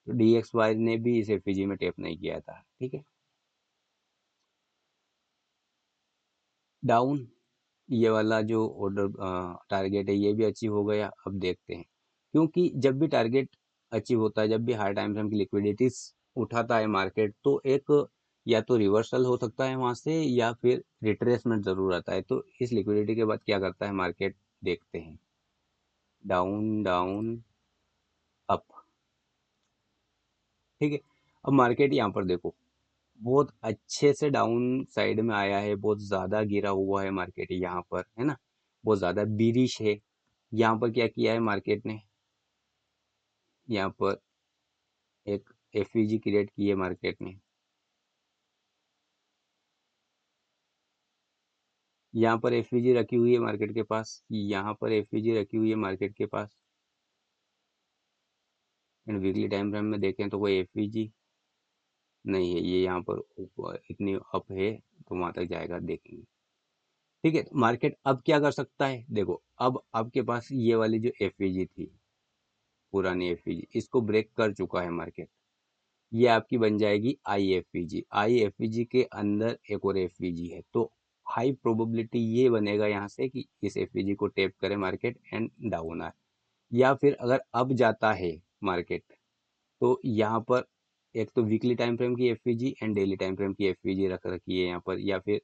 तो DXY ने भी इस एफवीजी में टेप नहीं किया था, ठीक है। डाउन, ये वाला जो ऑर्डर टारगेट है ये भी अचीव हो गया। अब देखते हैं, क्योंकि जब भी टारगेट अचीव होता है, जब भी हाई टाइम फ्रेम की लिक्विडिटीज उठाता है मार्केट, तो एक या तो रिवर्सल हो सकता है वहां से या फिर रिट्रेसमेंट जरूर आता है। तो इस लिक्विडिटी के बाद क्या करता है मार्केट, देखते हैं, डाउन डाउन अप। ठीक है, अब मार्केट यहाँ पर देखो बहुत अच्छे से डाउन साइड में आया है, बहुत ज्यादा गिरा हुआ है मार्केट यहाँ पर, है ना, बहुत ज्यादा बीरिश है। यहाँ पर क्या किया है मार्केट ने, यहाँ पर एक एफवीजी क्रिएट की है मार्केट ने, यहाँ पर एफवीजी रखी हुई है मार्केट के पास, यहाँ पर एफवीजी रखी हुई है मार्केट के पास। एंड वीकली टाइम फ्रेम में देखें तो कोई एफवीजी नहीं है, ये यहाँ पर इतनी अप है तो वहां तक जाएगा, देखेंगे। ठीक है, मार्केट अब क्या कर सकता है, देखो अब आपके पास ये वाली जो एफवीजी थी, पुरानी एफवीजी, इसको ब्रेक कर चुका है मार्केट। ये आपकी बन जाएगी आईएफवीजी। आईएफवीजी के अंदर एक और एफवीजी है, तो हाई प्रोबेबिलिटी ये बनेगा यहाँ से कि इस एफवीजी को टेप करे मार्केट एंड डाउन आए। या फिर अगर अब जाता है मार्केट तो यहाँ पर एक तो वीकली टाइम फ्रेम की FVG and daily time frame की एफवीजी रख रखी है यहाँ पर, या फिर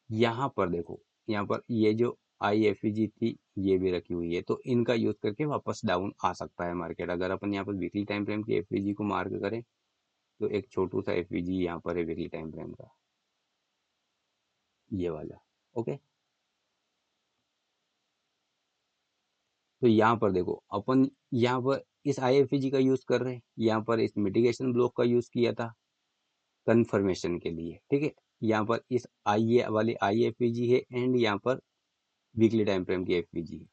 यहाँ पर देखो, यहाँ पर ये जो आईएफईजी थी ये भी रखी हुई है, तो इनका यूज करके वापस डाउन आ सकता है मार्केट। अगर अपन यहाँ पर वीकली टाइम फ्रेम की एफईजी को मार्क करें तो एक छोटू सा एफईजी यहाँ पर है वीकली टाइम फ्रेम का, ये वाला। ओके, तो यहाँ पर देखो अपन यहाँ पर इस आईएफईजी का यूज कर रहे हैं, यहाँ पर इस मिटिगेशन ब्लॉक का यूज किया था कंफर्मेशन के लिए। ठीक है, यहाँ पर इस आई वाली आईएफईजी है एंड यहाँ पर वीकली टाइम फ्रेम की एफईजी है।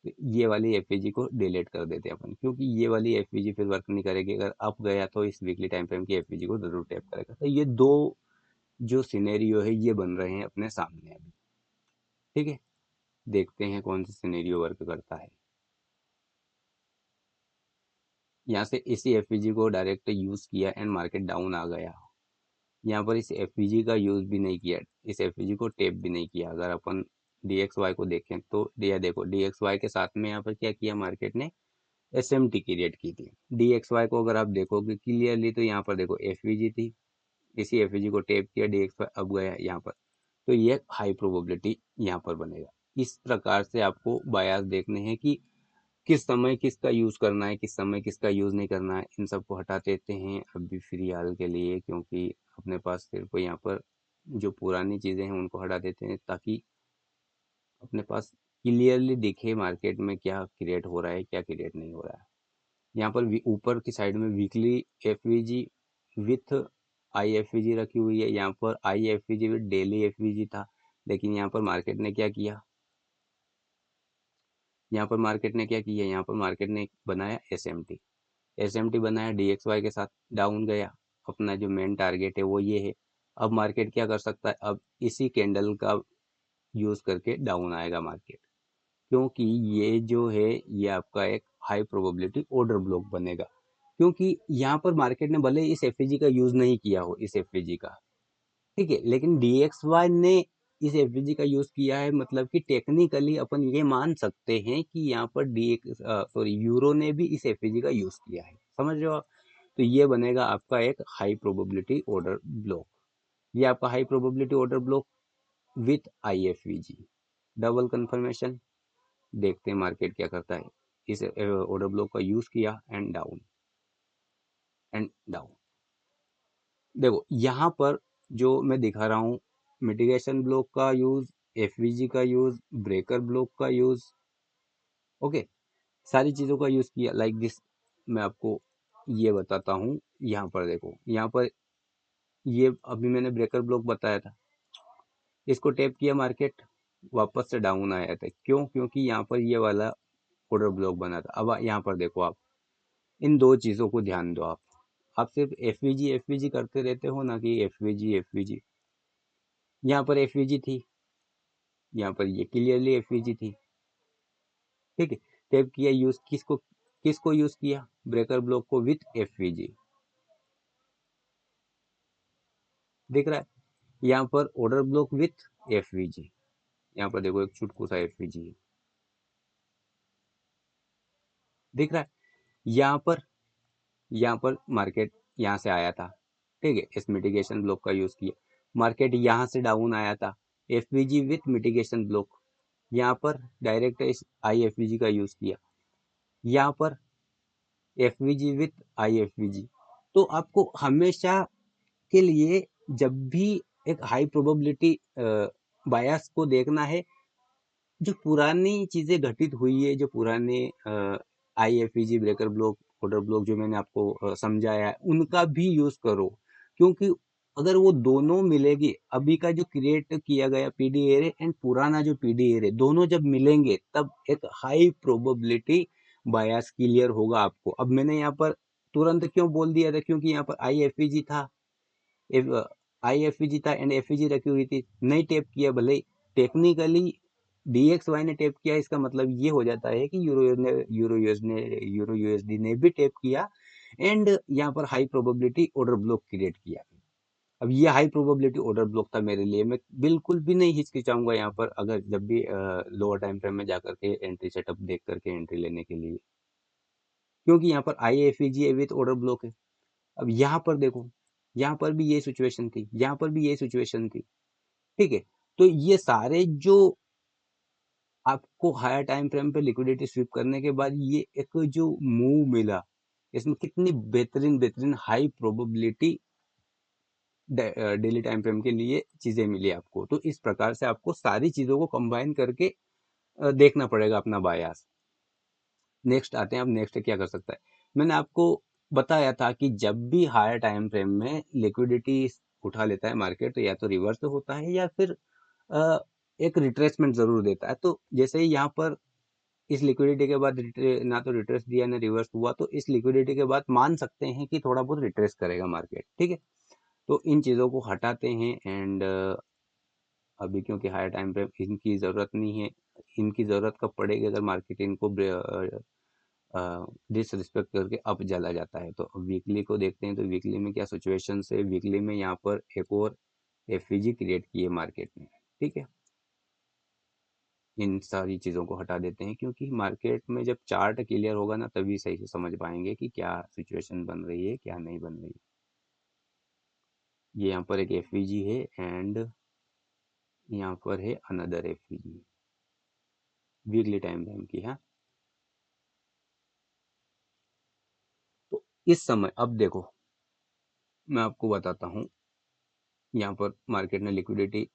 तो ये वाली एफवीजी को डिलीट कर देते हैं अपन, क्योंकि ये वाली एफवीजी फिर वर्क नहीं करेगी। अगर अप गया तो इस वीकली टाइम फ्रेम की एफवीजी को जरूर टैप करेगा। तो ये दो जो सिनेरियो है ये बन रहे हैं अपने सामने अभी। ठीक है, देखते हैं कौन सा सिनेरियो वर्क करता है। यहाँ से इसी एफवीजी को डायरेक्ट यूज किया एंड मार्केट डाउन आ गया। यहाँ पर इस एफवीजी का यूज भी नहीं किया, इस एफवीजी को टेप भी नहीं किया। अगर अपन DXY को देखें तो देखो DXY के साथ में यहाँ पर क्या किया मार्केट ने, SMT क्रिएट की थी। DXY को अगर आप देखोगे क्लियरली तो यहाँ पर देखो एफवीजी थी, इसी एफवीजी को टेप किया, DXY अब गया यहाँ पर, तो ये हाई प्रोबेबिलिटी यहाँ पर बनेगा। इस प्रकार से आपको बायास देखने हैं कि किस समय किसका यूज करना है, किस समय किसका यूज नहीं करना है। इन सबको हटा देते हैं अभी फिलहाल के लिए, क्योंकि अपने पास सिर्फ यहाँ पर जो पुरानी चीजें हैं उनको हटा देते हैं, ताकि अपने पास क्लियरली दिखे मार्केट में क्या क्रिएट हो रहा है, क्या क्रिएट नहीं हो रहा है। यहाँ पर ऊपर की साइड में वीकली एफवीजी विथ आईएफवीजी रखी हुई है, यहाँ पर आईएफवीजी विथ डेली एफवीजी था। लेकिन यहाँ पर मार्केट ने क्या किया, यहाँ पर मार्केट ने क्या किया, यहाँ पर मार्केट ने बनाया एसएमटी, एसएमटी बनाया DXY के साथ, डाउन गया। अपना जो मेन टारगेट है वो ये है। अब मार्केट क्या कर सकता है, अब इसी कैंडल का यूज करके डाउन आएगा मार्केट, क्योंकि ये जो है ये आपका एक हाई प्रोबेबिलिटी ऑर्डर ब्लॉक बनेगा। क्योंकि यहाँ पर मार्केट ने भले इस एफएजी का यूज नहीं किया हो, इस एफएजी का, ठीक है, लेकिन DXY ने इस एफएजी का यूज किया है, मतलब कि टेक्निकली अपन ये मान सकते हैं कि यहाँ पर यूरो ने भी इस एफएजी का यूज किया है, समझ रहे हो आप। तो ये बनेगा आपका एक हाई प्रोबेबिलिटी ऑर्डर ब्लॉक, ये आपका high probability order block with IFVG double confirmation. देखते हैं मार्केट क्या करता है। इस ऑर्डर ब्लॉक का यूज किया एंड डाउन एंड डाउन। देखो यहाँ पर जो मैं दिखा रहा हूँ, मिटिगेशन ब्लॉक का यूज, एफवीजी का यूज, ब्रेकर ब्लॉक का यूज, ओके, सारी चीजों का यूज किया लाइक दिस। मैं आपको ये बताता हूँ, यहाँ पर देखो, यहाँ पर ये अभी मैंने ब्रेकर ब्लॉक बताया था, इसको टैप किया मार्केट, वापस से डाउन आया था। क्यों, क्योंकि यहाँ पर ये वाला ऑर्डर ब्लॉक बना था। अब यहाँ पर देखो आप, इन दो चीजों को ध्यान दो आप सिर्फ एफवीजी एफवीजी करते रहते हो ना, कि एफवीजी एफवीजी। यहाँ पर एफवीजी थी, यहाँ पर ये क्लियरली एफवीजी थी। ठीक है, टैप किया, यूज किसको, किसको यूज किया, ब्रेकर ब्लॉक को विथ एफवीजी, दिख रहा है। यहाँ पर ऑर्डर ब्लॉक विथ एफवीजी, यहाँ पर देखो एक चुटकू सा एफवीजी है, दिख रहा है। यहाँ पर मार्केट यहाँ से आया था, ठीक है, इस मिटिगेशन ब्लॉक का यूज किया। मार्केट यहाँ से डाउन आया था, एफवीजी विथ मिटिगेशन ब्लॉक, यहाँ पर डायरेक्ट इस आईएफवीजी का यूज किया, यहाँ पर एफवीजी विथ आईएफवीजी। तो आपको हमेशा के लिए जब भी एक हाई प्रोबेबिलिटी बायस को देखना है, जो पुरानी चीजें घटित हुई है, जो पुराने आईएफईजी ब्रेकर ब्लॉक, ऑर्डर ब्लॉक जो मैंने आपको समझाया है, उनका भी यूज करो। क्योंकि अगर वो दोनों मिलेगी, अभी का जो क्रिएट किया गया पीडी एरे एंड पुराना जो पीडी एरे, दोनों जब मिलेंगे तब एक हाई प्रोबेबिलिटी बायस क्लियर होगा आपको। अब मैंने यहाँ पर तुरंत क्यों बोल दिया था, क्योंकि यहाँ पर आईएफईजी था, आईएफईजी था एंड एफईजी रखी हुई थी, नहीं टैप किया, भले टेक्निकली डीएक्सवाई ने टैप किया, इसका मतलब ये हो जाता है कि यूरो यूएसडी ने भी टैप किया एंड यहाँ पर high probability order block create किया। अब ये हाई प्रोबेबिलिटी ऑर्डर ब्लॉक था मेरे लिए, मैं बिल्कुल भी नहीं हिचकिचाऊंगा यहाँ पर, अगर जब भी लोअर टाइम फ्रेम में जाकर के एंट्री सेटअप देख करके एंट्री लेने के लिए, क्योंकि यहाँ पर आईएफईजी विथ ऑर्डर ब्लॉक है। अब यहाँ पर देखो, यहाँ पर भी ये सिचुएशन थी, यहाँ पर भी ये सिचुएशन थी, ठीक है। तो ये सारे जो आपको हायर टाइम फ्रेम पे लिक्विडिटी स्वीप करने के बाद ये एक जो मूव मिला, इसमें कितनी बेहतरीन बेहतरीन high probability daily time frame के लिए चीजें मिली आपको। तो इस प्रकार से आपको सारी चीजों को कंबाइन करके देखना पड़ेगा अपना बायास। नेक्स्ट आते हैं, अब नेक्स्ट क्या कर सकता है। मैंने आपको बताया था कि जब भी हायर टाइम फ्रेम में लिक्विडिटी उठा लेता है मार्केट, तो या तो रिवर्स होता है या फिर एक रिट्रेसमेंट जरूर देता है। तो जैसे ही यहाँ पर इस लिक्विडिटी के बाद ना तो रिट्रेस दिया ना रिवर्स हुआ, तो इस लिक्विडिटी के बाद मान सकते हैं कि थोड़ा बहुत रिट्रेस करेगा मार्केट, ठीक है। तो इन चीज़ों को हटाते हैं एंड अभी क्योंकि हायर टाइम फ्रेम इनकी ज़रूरत नहीं है, इनकी ज़रूरत कब पड़ेगी, अगर मार्केट इनको डिसरिस्पेक्ट करके अप चला जाता है। तो वीकली को देखते हैं, तो वीकली में क्या सिचुएशन है। वीकली में यहाँ पर एक और एफवीजी क्रिएट की है मार्केट ने, ठीक है। इन सारी चीज़ों को हटा देते हैं, क्योंकि मार्केट में जब चार्ट क्लियर होगा ना, तभी सही से समझ पाएंगे कि क्या सिचुएशन बन रही है, क्या नहीं बन रही। ये यहाँ पर एक एफवीजी है एंड यहाँ पर है another FVG, weekly time frame की है। तो इस समय अब देखो, मैं आपको बताता हूँ, यहाँ पर मार्केट ने लिक्विडिटी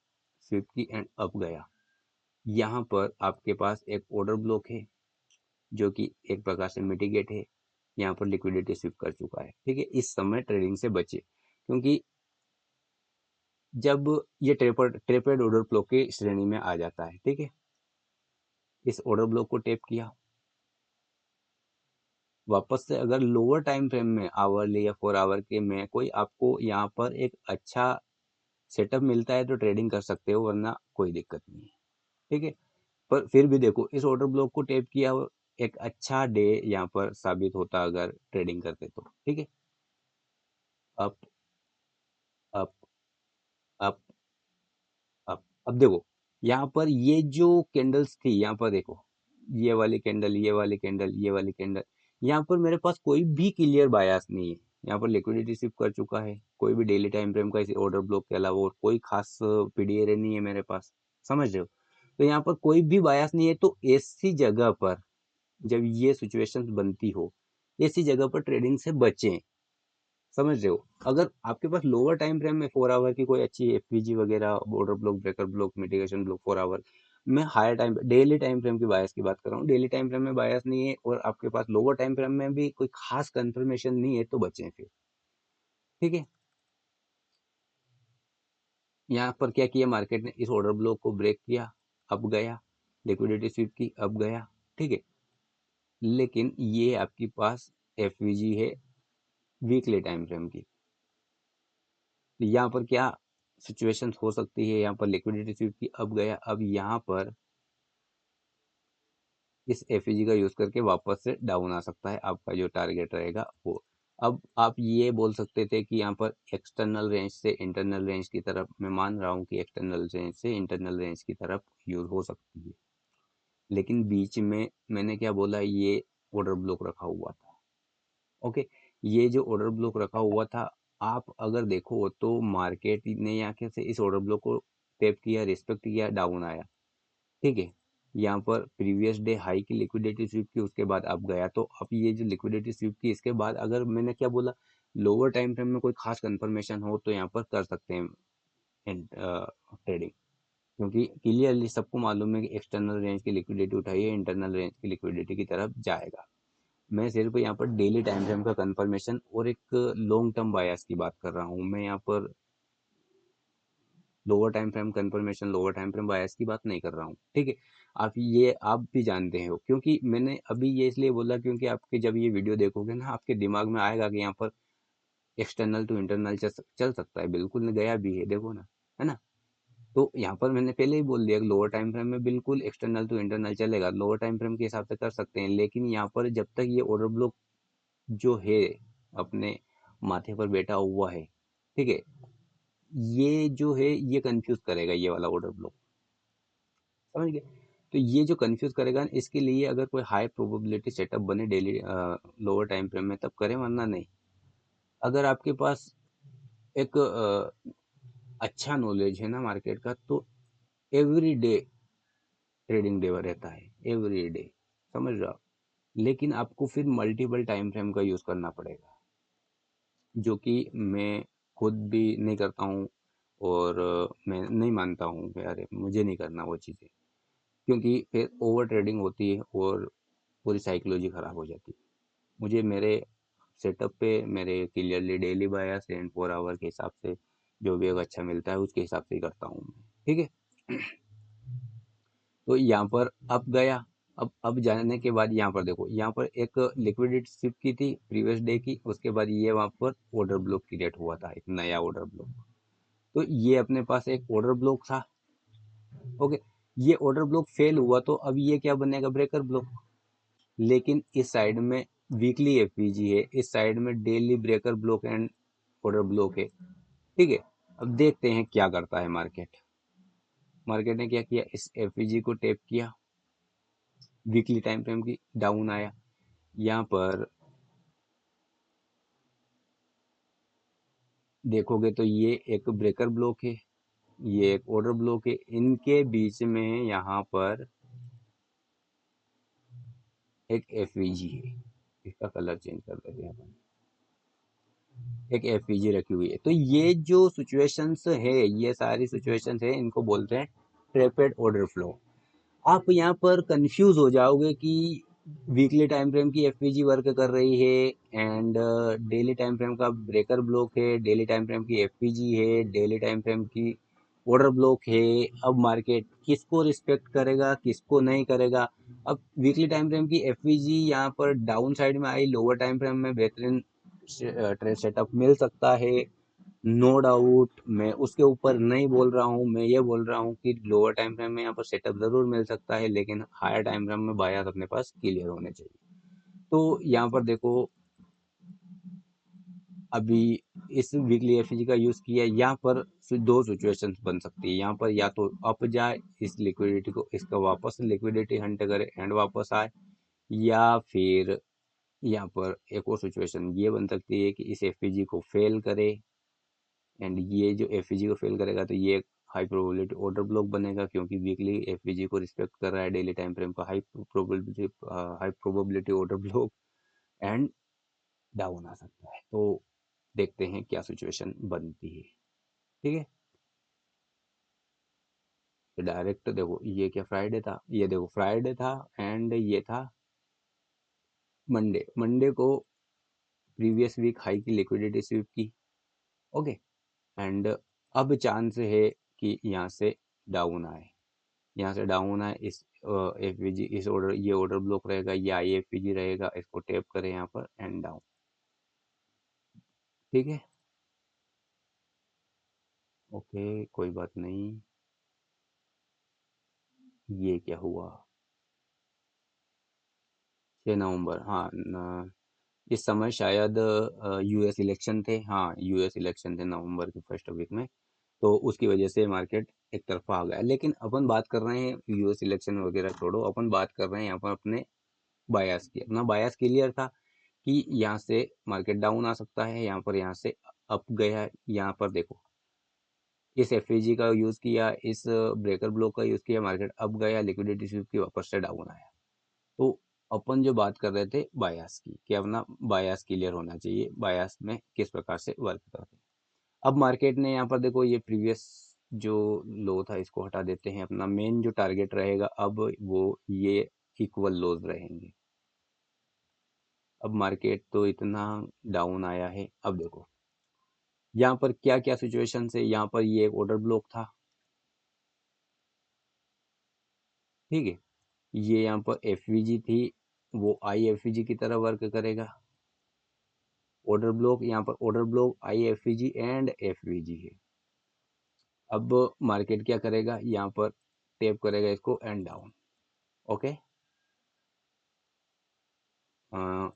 स्वीप की एंड अप गया। यहाँ पर आपके पास एक ऑर्डर ब्लॉक है जो कि एक प्रकार से मिटिगेट है, यहाँ पर लिक्विडिटी स्वीप कर चुका है, ठीक है। इस समय ट्रेडिंग से बचे, क्योंकि जब ये ट्रेपेड ऑर्डर ब्लॉक की श्रेणी में आ जाता है, ठीक है। इस ऑर्डर ब्लॉक को टैप किया, वापस से अगर लोअर टाइम फ्रेम में आवरली या 4 आवर के में कोई आपको यहाँ पर एक अच्छा सेटअप मिलता है तो ट्रेडिंग कर सकते हो, वरना कोई दिक्कत नहीं है, ठीक है। पर फिर भी देखो, इस ऑर्डर ब्लॉक को टैप किया, एक अच्छा डे यहाँ पर साबित होता अगर ट्रेडिंग करते तो, ठीक है। अप अप अप अब देखो, यहाँ पर ये जो कैंडल्स थी, यहाँ पर देखो, ये वाली कैंडल, ये वाली कैंडल, ये वाली कैंडल, यहाँ पर मेरे पास कोई भी क्लियर बायस नहीं है। यहाँ पर लिक्विडिटी शिफ्ट कर चुका है, कोई भी डेली टाइम फ्रेम का इसी ऑर्डर ब्लॉक के अलावा और कोई खास पीडीआर नहीं है मेरे पास, समझ रहे हो। तो यहाँ पर कोई भी बायस नहीं है। तो ऐसी जगह पर जब ये सिचुएशन बनती हो, ऐसी जगह पर ट्रेडिंग से बचें, समझ रहे हो। अगर आपके पास लोअर टाइम फ्रेम में 4 आवर की कोई अच्छी एफपीजी वगैरह, border block, breaker block, mitigation block 4 hour, मैं higher time daily time frame की बायस की बात कर रहा हूँ, डेली टाइम फ्रेम में बायस नहीं है और आपके पास लोअर टाइम फ्रेम में भी कोई खास कंफर्मेशन नहीं है, तो बचें फिर, ठीक है। यहाँ पर क्या किया मार्केट ने, इस ऑर्डर ब्लॉक को ब्रेक किया, अब गया, लिक्विडिटी स्वीप की, अब गया, ठीक है। लेकिन ये आपके पास एफवीजी है वीकली टाइम फ्रेम की। यहाँ पर क्या सिचुएशन हो सकती है, यहाँ पर लिक्विडिटी स्वीप की, अब गया, अब यहाँ पर इस एफईजी का यूज करके वापस से डाउन आ सकता है, आपका जो टारगेट रहेगा वो। अब आप ये बोल सकते थे कि यहाँ पर एक्सटर्नल रेंज से इंटरनल रेंज की तरफ, मैं मान रहा हूँ कि एक्सटर्नल रेंज से इंटरनल रेंज की तरफ यूज हो सकती है, लेकिन बीच में मैंने क्या बोला, ये ऑर्डर ब्लॉक रखा हुआ था, ओके। ये जो ऑर्डर ब्लॉक रखा हुआ था, आप अगर देखो तो मार्केट ने यहाँ के से इस ऑर्डर ब्लॉक को टेप किया, रिस्पेक्ट किया, डाउन आया, ठीक है। यहाँ पर प्रीवियस डे हाई की लिक्विडिटी स्वीप की, उसके बाद अब गया। तो अब ये जो लिक्विडिटी स्वीप की, इसके बाद अगर मैंने क्या बोला, लोअर टाइम फ्रेम में कोई खास कंफर्मेशन हो तो यहाँ पर कर सकते हैं ट्रेडिंग, क्योंकि क्लियरली सबको मालूम है कि एक्सटर्नल रेंज की लिक्विडिटी उठाइए, इंटरनल रेंज की लिक्विडिटी की तरफ जाएगा। मैं सिर्फ यहाँ पर डेली टाइम फ्रेम का कंफर्मेशन और एक लॉन्ग टर्म बायस की बात कर रहा हूँ। मैं यहाँ पर lower time frame confirmation, lower time frame bias की बात नहीं कर रहा हूँ, ठीक है। आप भी जानते हो, क्योंकि मैंने अभी ये इसलिए बोला क्योंकि आपके जब ये वीडियो देखोगे ना, आपके दिमाग में आएगा कि यहाँ पर एक्सटर्नल टू इंटरनल चल सकता है, बिल्कुल गया भी है, देखो ना, है ना। तो यहाँ पर मैंने पहले ही बोल दिया कि लोअर टाइम फ्रेम में बिल्कुल एक्सटर्नल टू इंटरनल चलेगा, लोअर टाइम फ्रेम के हिसाब से कर सकते हैं। लेकिन यहाँ पर जब तक ये ऑर्डर ब्लॉक जो है अपने माथे पर बैठा हुआ है, ठीक है, ये जो है ये कंफ्यूज करेगा, ये वाला ऑर्डर ब्लॉक, समझ गए। तो ये जो कंफ्यूज करेगा, इसके लिए अगर कोई हाई प्रोबेबिलिटी सेटअप बने डेली लोअर टाइम फ्रेम में, तब करें, वरना नहीं। अगर आपके पास एक अच्छा नॉलेज है ना मार्केट का, तो एवरी डे ट्रेडिंग डे रहता है, एवरी डे, समझ रहे हो आप। लेकिन आपको फिर मल्टीपल टाइम फ्रेम का यूज करना पड़ेगा, जो कि मैं खुद भी नहीं करता हूँ, और मैं नहीं मानता हूँ कि अरे मुझे नहीं करना वो चीज़ें, क्योंकि फिर ओवर ट्रेडिंग होती है और पूरी साइकोलॉजी ख़राब हो जाती है। मुझे मेरे सेटअप पे मेरे clearly daily bias and 4 hour के हिसाब से जो भी एक अच्छा मिलता है उसके हिसाब से ही करता हूँ मैं, ठीक है। तो यहाँ पर अब गया, अब जाने के बाद यहाँ पर देखो, यहाँ पर एक लिक्विडिटी स्विप की थी प्रीवियस डे की, उसके बाद ये वहाँ पर ऑर्डर ब्लॉक क्रिएट हुआ था, एक नया ऑर्डर ब्लॉक। तो ये अपने पास एक ऑर्डर ब्लॉक था, ओके। ये ऑर्डर ब्लॉक फेल हुआ, तो अब ये क्या बनेगा, ब्रेकर ब्लॉक। लेकिन इस साइड में वीकली एफवीजी है, इस साइड में daily breaker block and order block है, ठीक है। अब देखते हैं क्या करता है मार्केट। मार्केट ने क्या किया, इस एफवीजी को टेप किया, वीकली टाइम फ्रेम की, डाउन आया। यहाँ पर देखोगे तो ये एक ब्रेकर ब्लॉक है, ये एक ऑर्डर ब्लॉक है, इनके बीच में यहाँ पर एक एफवीजी है। इसका कलर चेंज कर देते हैं अपन, एक एफवीजी रखी हुई है। तो ये जो सिचुएशंस है, ये सारी सिचुएशंस है, इनको बोलते हैं ट्रैपेड ऑर्डर फ्लो। आप यहाँ पर कंफ्यूज हो जाओगे कि वीकली टाइम फ्रेम की एफपीजी वर्क कर रही है एंड डेली टाइम फ्रेम का ब्रेकर ब्लॉक है, डेली टाइम फ्रेम की एफपीजी है, डेली टाइम फ्रेम की ऑर्डर ब्लॉक है। अब मार्केट किसको रिस्पेक्ट करेगा, किसको नहीं करेगा। अब वीकली टाइम फ्रेम की एफपीजी यहाँ पर डाउन साइड में आई, लोअर टाइम फ्रेम में बेहतरीन ट्रेड सेटअप मिल सकता है, नो डाउट। मैं उसके ऊपर नहीं बोल रहा हूँ, मैं ये बोल रहा हूँ कि लोअर टाइम फ्रेम में यहाँ पर सेटअप जरूर मिल सकता है, लेकिन हायर टाइम फ्रेम में बायर्स अपने पास क्लियर होने चाहिए। तो यहाँ पर देखो, अभी इस वीकली एफजी का यूज किया, यहाँ पर दो सिचुएशंस बन सकती है। यहाँ पर या तो अप जाए, इस लिक्विडिटी को, इसका वापस लिक्विडिटी हंट करे एंड वापस आए, या फिर यहाँ पर एक और सिचुएशन ये बन सकती है कि इस एफजी को फेल करे, एंड ये जो एफवीजी को फेल करेगा तो ये हाई प्रोबेबिलिटी ऑर्डर ब्लॉक बनेगा, क्योंकि वीकली एफवीजी को रिस्पेक्ट कर रहा है, डेली टाइम फ्रेम का high probability order block, and down आ सकता है। तो देखते हैं क्या सिचुएशन बनती है, ठीक है। तो डायरेक्ट देखो, ये क्या फ्राइडे था, ये देखो फ्राइडे था एंड ये था मंडे। मंडे को प्रीवियस वीक हाई की लिक्विडिटी स्वीप की, ओके। एंड अब चांस है कि यहाँ से डाउन आए, यहाँ से डाउन है, इस एफवीजी, इस ऑर्डर, ये ऑर्डर ब्लॉक रहेगा, ये आई एफवीजी रहेगा, इसको टैप करें यहाँ पर एंड डाउन, ठीक है, ओके, कोई बात नहीं। ये क्या हुआ, 6 नवंबर, हाँ इस समय शायद यूएस इलेक्शन थे, हाँ यूएस इलेक्शन थे नवंबर के फर्स्ट वीक में, तो उसकी वजह से मार्केट एक तरफा आ गया। लेकिन अपन बात कर रहे हैं यूएस इलेक्शन वगैरह छोड़ो, अपन बात कर रहे हैं यहाँ पर अपने बायस की। अपना बायस क्लियर था कि यहाँ से मार्केट डाउन आ सकता है, यहाँ पर यहाँ से अप गया, यहाँ पर देखो इस एफईजी का यूज किया, इस ब्रेकर ब्लॉक का यूज किया, मार्केट अप गया, लिक्विडिटी स्वीप की वापस से डाउन आया। तो अपन जो बात कर रहे थे बायास की, कि अपना बायास क्लियर होना चाहिए, बायास में किस प्रकार से वर्क करते हैं। अब मार्केट ने यहाँ पर देखो ये प्रीवियस जो लो था इसको हटा देते हैं, अपना मेन जो टारगेट रहेगा अब वो ये इक्वल लोज रहेंगे। अब मार्केट तो इतना डाउन आया है, अब देखो यहाँ पर क्या क्या सिचुएशन है। यहाँ पर ये एक ऑर्डर ब्लॉक था, ठीक है, ये यहाँ पर एफवीजी थी, वो आई एफवीजी की तरह वर्क करेगा। ऑर्डर ब्लॉक, यहाँ पर order block I FVG and FVG है। अब मार्केट क्या करेगा, यहाँ पर टेप करेगा इसको एंड डाउन, ओके।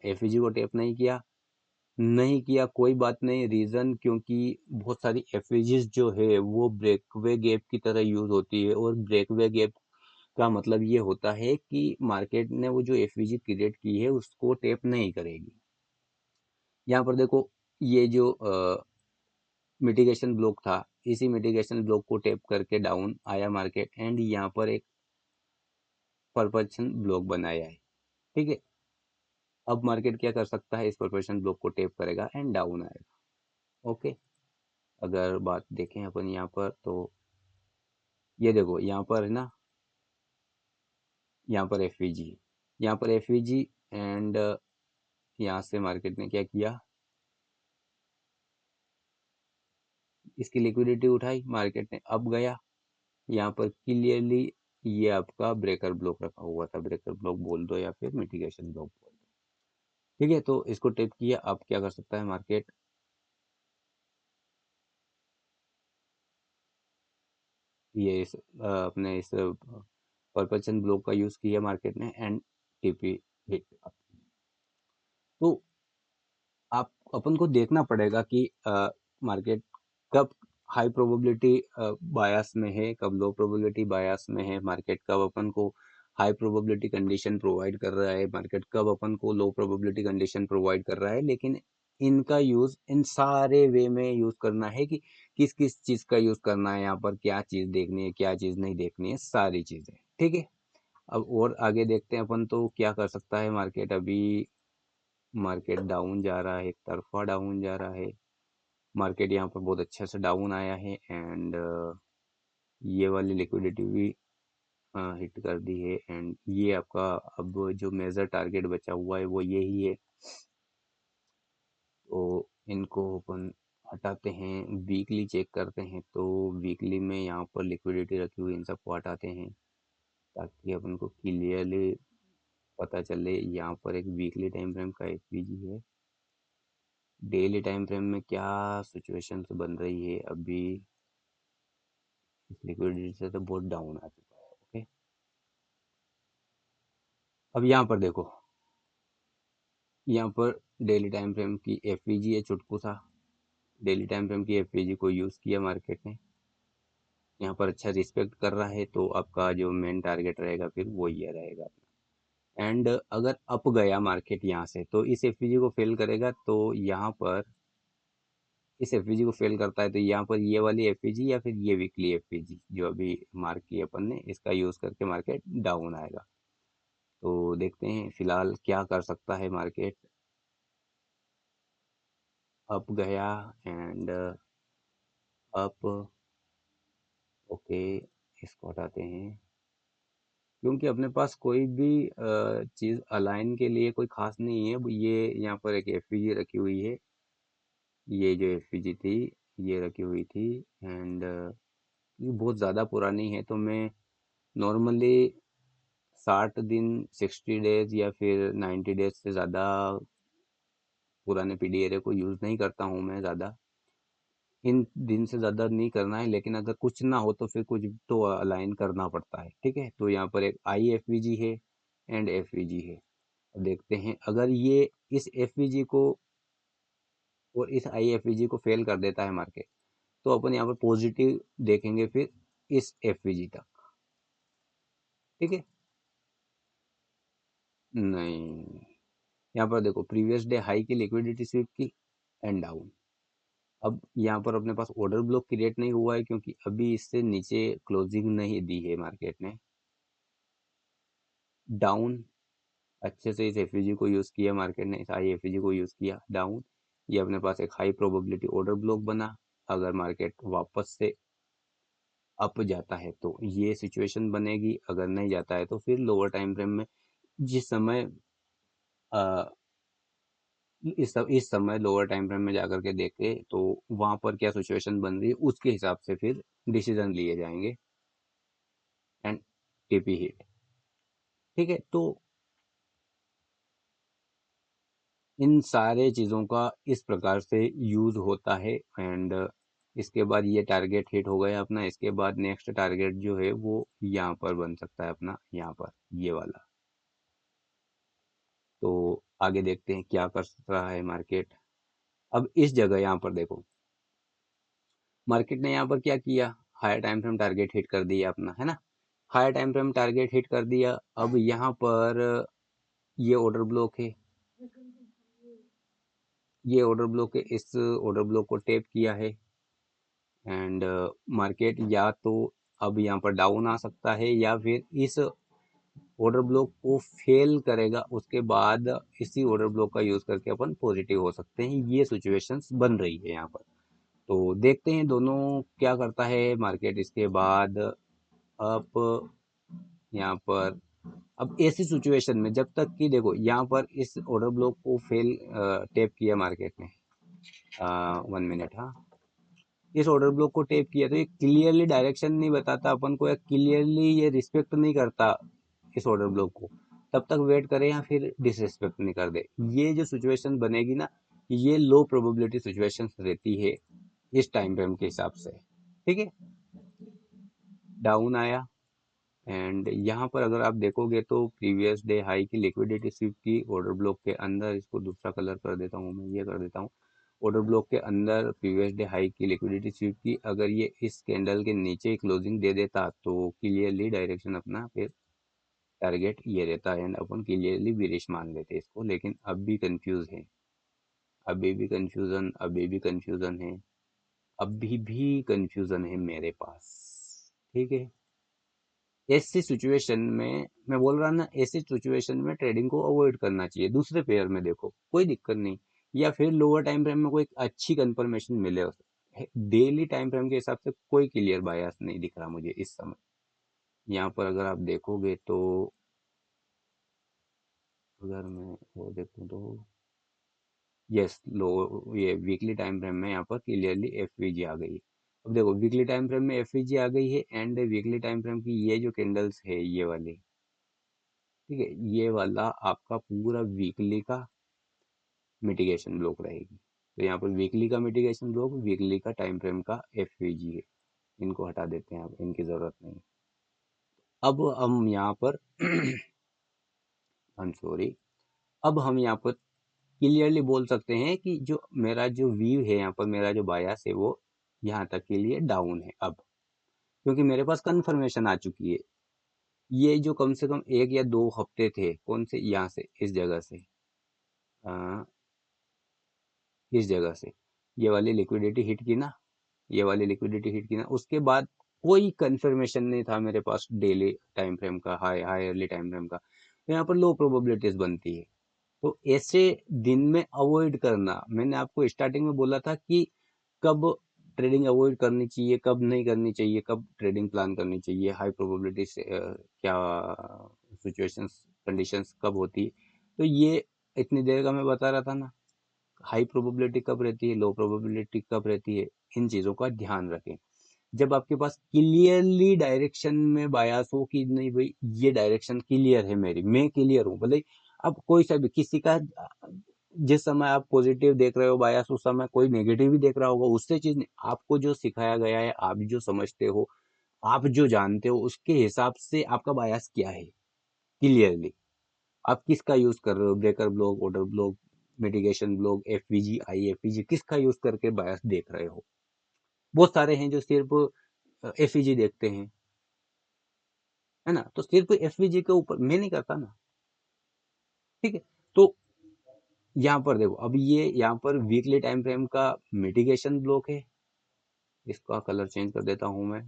एफवीजी को टेप नहीं किया, कोई बात नहीं, रीजन क्योंकि बहुत सारी एफवीजीज जो है वो ब्रेकवे गैप की तरह यूज होती है, और ब्रेकवे गैप का मतलब ये होता है कि मार्केट ने वो जो एफवीजी क्रिएट की है उसको टेप नहीं करेगी। यहाँ पर देखो ये जो मिटिगेशन ब्लॉक था, इसी मिटिगेशन ब्लॉक को टेप करके डाउन आया मार्केट, एंड यहाँ पर एक परपल्सन ब्लॉक बनाया है, ठीक है। अब मार्केट क्या कर सकता है, इस परपल्सन ब्लॉक को टेप करेगा एंड डाउन आएगा, ओके। अगर बात देखें अपन यहाँ पर, तो ये देखो यहाँ पर है ना, यहाँ पर एफवीजी, यहाँ पर एफवीजी एंड यहाँ से मार्केट ने क्या किया, इसकी लिक्विडिटी उठाई, मार्केट ने अब गया, यहाँ पर क्लियरली ये आपका ब्रेकर ब्लॉक रखा हुआ था, ब्रेकर ब्लॉक बोल दो या फिर मिटिगेशन ब्लॉक बोल दो, ठीक है। तो इसको टेप किया, अब क्या कर सकता है मार्केट, ये इस अपने इस परपल्सन ब्लॉक का यूज किया मार्केट ने एंड टीपी हिट। तो आप अपन को देखना पड़ेगा कि मार्केट कब हाई प्रोबेबिलिटी बायस में है, कब लो प्रोबेबिलिटी बायस में है, मार्केट कब अपन को हाई प्रोबेबिलिटी कंडीशन प्रोवाइड कर रहा है, मार्केट कब अपन को लो प्रोबेबिलिटी कंडीशन प्रोवाइड कर रहा है। लेकिन इनका यूज इन सारे वे में यूज करना है कि किस किस चीज का यूज करना है, यहाँ पर क्या चीज देखनी है, क्या चीज नहीं देखनी है, सारी चीजें, ठीक है। अब और आगे देखते हैं अपन, तो क्या कर सकता है मार्केट। अभी मार्केट डाउन जा रहा है, एक तरफा डाउन जा रहा है मार्केट, यहाँ पर बहुत अच्छे से डाउन आया है, एंड ये वाली लिक्विडिटी भी हिट कर दी है, एंड ये आपका अब जो मेजर टारगेट बचा हुआ है वो यही है। तो इनको अपन हटाते हैं, वीकली चेक करते हैं, तो वीकली में यहाँ पर लिक्विडिटी रखी हुई इन सबको हटाते हैं, ताकि अपन को क्लियरली पता चले। यहाँ पर एक वीकली टाइम फ्रेम का एफवीजी है, डेली टाइम फ्रेम में क्या सिचुएशन बन रही है। अभी इस लिक्विडिटी से तो बहुत डाउन आ चुका है, ओके। अब यहाँ पर देखो, यहाँ पर डेली टाइम फ्रेम की एफवीजी है, चुटकू सा डेली टाइम फ्रेम की एफवीजी को यूज किया मार्केट ने, यहाँ पर अच्छा रिस्पेक्ट कर रहा है, तो आपका जो मेन टारगेट रहेगा फिर वो ये रहेगा। एंड अगर अप गया मार्केट यहाँ से, तो इस एफवीजी को फेल करेगा, तो यहाँ पर इस एफवीजी को फेल करता है तो यहाँ पर ये वाली एफवीजी या फिर ये वीकली एफवीजी जो अभी मार्क की अपन ने, इसका यूज करके मार्केट डाउन आएगा। तो देखते हैं फिलहाल क्या कर सकता है मार्केट। अप गया एंड अप, ओके, इसको हटाते हैं, क्योंकि अपने पास कोई भी चीज़ अलाइन के लिए कोई खास नहीं है। ये यहाँ पर एक एफवीजी रखी हुई है, ये जो एफवीजी थी ये रखी हुई थी, एंड ये बहुत ज़्यादा पुरानी है, तो मैं नॉर्मली 60 दिन 60 डेज या फिर 90 डेज से ज़्यादा पुराने पीडी एरे को यूज़ नहीं करता हूँ मैं ज़्यादा, इन दिन से ज़्यादा नहीं करना है। लेकिन अगर कुछ ना हो तो फिर कुछ तो अलाइन करना पड़ता है, ठीक है। तो यहाँ पर एक आई एफवीजी है एंड एफवीजी है। अब देखते हैं अगर ये इस एफवीजी को और इस आई एफवीजी को फेल कर देता है मार्केट, तो अपन यहाँ पर पॉजिटिव देखेंगे फिर इस एफवीजी तक, ठीक है। नहीं, यहाँ पर देखो प्रीवियस डे हाई की लिक्विडिटी स्वीप की एंड डाउन, अब यहाँ पर अपने पास ऑर्डर ब्लॉक क्रिएट नहीं हुआ है क्योंकि अभी इससे नीचे क्लोजिंग नहीं दी है मार्केट ने। डाउन, अच्छे से इस एफईजी को यूज किया मार्केट ने, इस आई एफईजी को यूज किया, डाउन। ये अपने पास एक हाई प्रोबेबिलिटी ऑर्डर ब्लॉक बना। अगर मार्केट वापस से अप जाता है तो ये सिचुएशन बनेगी, अगर नहीं जाता है तो फिर लोअर टाइम फ्रेम में जिस समय इस समय लोअर टाइम फ्रेम में जाकर के देखे तो वहां पर क्या सिचुएशन बन रही है उसके हिसाब से फिर डिसीजन लिए जाएंगे एंड टीपी हिट। ठीक है, तो इन सारे चीज़ों का इस प्रकार से यूज होता है। एंड इसके बाद ये टारगेट हिट हो गया अपना, इसके बाद नेक्स्ट टारगेट जो है वो यहाँ पर बन सकता है अपना, यहाँ पर ये वाला। तो आगे देखते हैं क्या कर रहा है मार्केट। अब इस जगह यहाँ पर देखो, मार्केट ने यहाँ पर क्या किया, higher time frame target hit कर दिया अपना, है ना। Higher time frame target hit कर दिया। अब यहाँ पर ये ऑर्डर ब्लॉक है, ये ऑर्डर ब्लॉक है, इस ऑर्डर ब्लॉक को टैप किया है। एंड मार्केट या तो अब यहाँ पर डाउन आ सकता है या फिर इस ऑर्डर ब्लॉक को फेल करेगा, उसके बाद इसी ऑर्डर ब्लॉक का यूज करके अपन पॉजिटिव हो सकते हैं। ये सिचुएशंस बन रही है यहाँ पर। तो देखते हैं दोनों क्या करता है मार्केट। इसके बाद अब यहाँ पर, अब ऐसी सिचुएशन में जब तक कि देखो यहाँ पर इस ऑर्डर ब्लॉक को फेल टैप किया मार्केट ने, 1 मिनट, हाँ, इस ऑर्डर ब्लॉक को टैप किया तो ये क्लियरली डायरेक्शन नहीं बताता अपन को, या क्लियरली ये रिस्पेक्ट नहीं करता इस ऑर्डर ब्लॉक को, तब तक वेट करे या फिर डिसरिस्पेक्ट नहीं कर दे। ये जो सिचुएशन बनेगी ना, ये लो प्रोबेबिलिटी सिचुएशन रहती है इस टाइम फ्रेम के हिसाब से। ठीक है, डाउन आया। एंड यहाँ पर अगर आप देखोगे तो प्रीवियस डे हाई की लिक्विडिटी स्वीप की ऑर्डर ब्लॉक के अंदर, इसको दूसरा कलर कर देता हूँ मैं, ये कर देता हूँ। ऑर्डर ब्लॉक के अंदर प्रीवियस डे हाई की लिक्विडिटी स्वीप की, अगर ये इस कैंडल के नीचे क्लोजिंग दे देता तो क्लियरली डायरेक्शन अपना फिर टारगेट ये रहता है, एंड अपन क्लियरली बिरिश मान लेते इसको। लेकिन अब भी कंफ्यूज है, अभी भी कंफ्यूजन, अभी भी कंफ्यूजन है, अभी भी कंफ्यूजन है मेरे पास। ठीक है, ऐसी सिचुएशन में मैं बोल रहा ना, ऐसी सिचुएशन में ट्रेडिंग को अवॉइड करना चाहिए। दूसरे पेयर में देखो कोई दिक्कत नहीं, या फिर लोअर टाइम फ्रेम में कोई अच्छी कंफर्मेशन मिले। डेली टाइम फ्रेम के हिसाब से कोई क्लियर बायस नहीं दिख रहा मुझे इस समय। यहाँ पर अगर आप देखोगे तो, अगर मैं वो देखूँ तो यस, लो, ये वीकली टाइम फ्रेम में यहाँ पर क्लियरली एफवीजी आ गई है। अब देखो वीकली टाइम फ्रेम में एफवीजी आ गई है, एंड वीकली टाइम फ्रेम की ये जो कैंडल्स है ये वाली, ठीक है, ये वाला आपका पूरा वीकली का मिटिगेशन ब्लॉक रहेगी। तो यहाँ पर वीकली का मिटिगेशन ब्लॉक, वीकली का टाइम फ्रेम का एफवीजी है। इनको हटा देते हैं, अब इनकी जरूरत नहीं। अब हम यहाँ पर I'm सॉरी, अब हम यहाँ पर क्लियरली बोल सकते हैं कि जो मेरा जो व्यू है यहाँ पर, मेरा जो बायस है वो यहाँ तक के लिए डाउन है अब, क्योंकि मेरे पास कंफर्मेशन आ चुकी है। ये जो कम से कम 1 या 2 हफ्ते थे, कौन से, यहाँ से इस जगह से, इस जगह से ये वाली लिक्विडिटी हिट की ना, ये वाली लिक्विडिटी हिट की ना, उसके बाद कोई कंफर्मेशन नहीं था मेरे पास डेली टाइम फ्रेम का, हाईली टाइम फ्रेम का। तो यहाँ पर लो प्रोबेबिलिटीज बनती है। तो ऐसे दिन में अवॉइड करना, मैंने आपको स्टार्टिंग में बोला था कि कब ट्रेडिंग अवॉइड करनी चाहिए, कब नहीं करनी चाहिए, कब ट्रेडिंग प्लान करनी चाहिए, हाई प्रोबेबिलिटी से क्या सिचुएशंस कंडीशंस कब होती है। तो ये इतनी देर का मैं बता रहा था ना, हाई प्रोबेबिलिटी कब रहती है, लो प्रोबेबिलिटी कब रहती है, इन चीज़ों का ध्यान रखें। जब आपके पास क्लियरली डायरेक्शन में बायास हो कि नहीं भाई ये डायरेक्शन क्लियर है मेरी, मैं क्लियर हूँ, भले अब कोई सा भी किसी का, जिस समय आप पॉजिटिव देख रहे हो बायास, उस समय कोई नेगेटिव भी देख रहा होगा, उससे चीज नहीं, आपको जो सिखाया गया है, आप जो समझते हो, आप जो जानते हो, उसके हिसाब से आपका बायास क्या है क्लियरली, आप किसका यूज कर रहे हो, breaker block, order block, mitigation block, FVG, I FVG, किसका यूज करके बायस देख रहे हो। बहुत सारे हैं जो सिर्फ एफवीजी देखते हैं, है ना, तो सिर्फ एफवीजी के ऊपर मैं नहीं करता ना। ठीक है, तो यहाँ पर देखो, अब ये यहाँ पर वीकली टाइम फ्रेम का मिटिगेशन ब्लॉक है, इसका कलर चेंज कर देता हूँ मैं,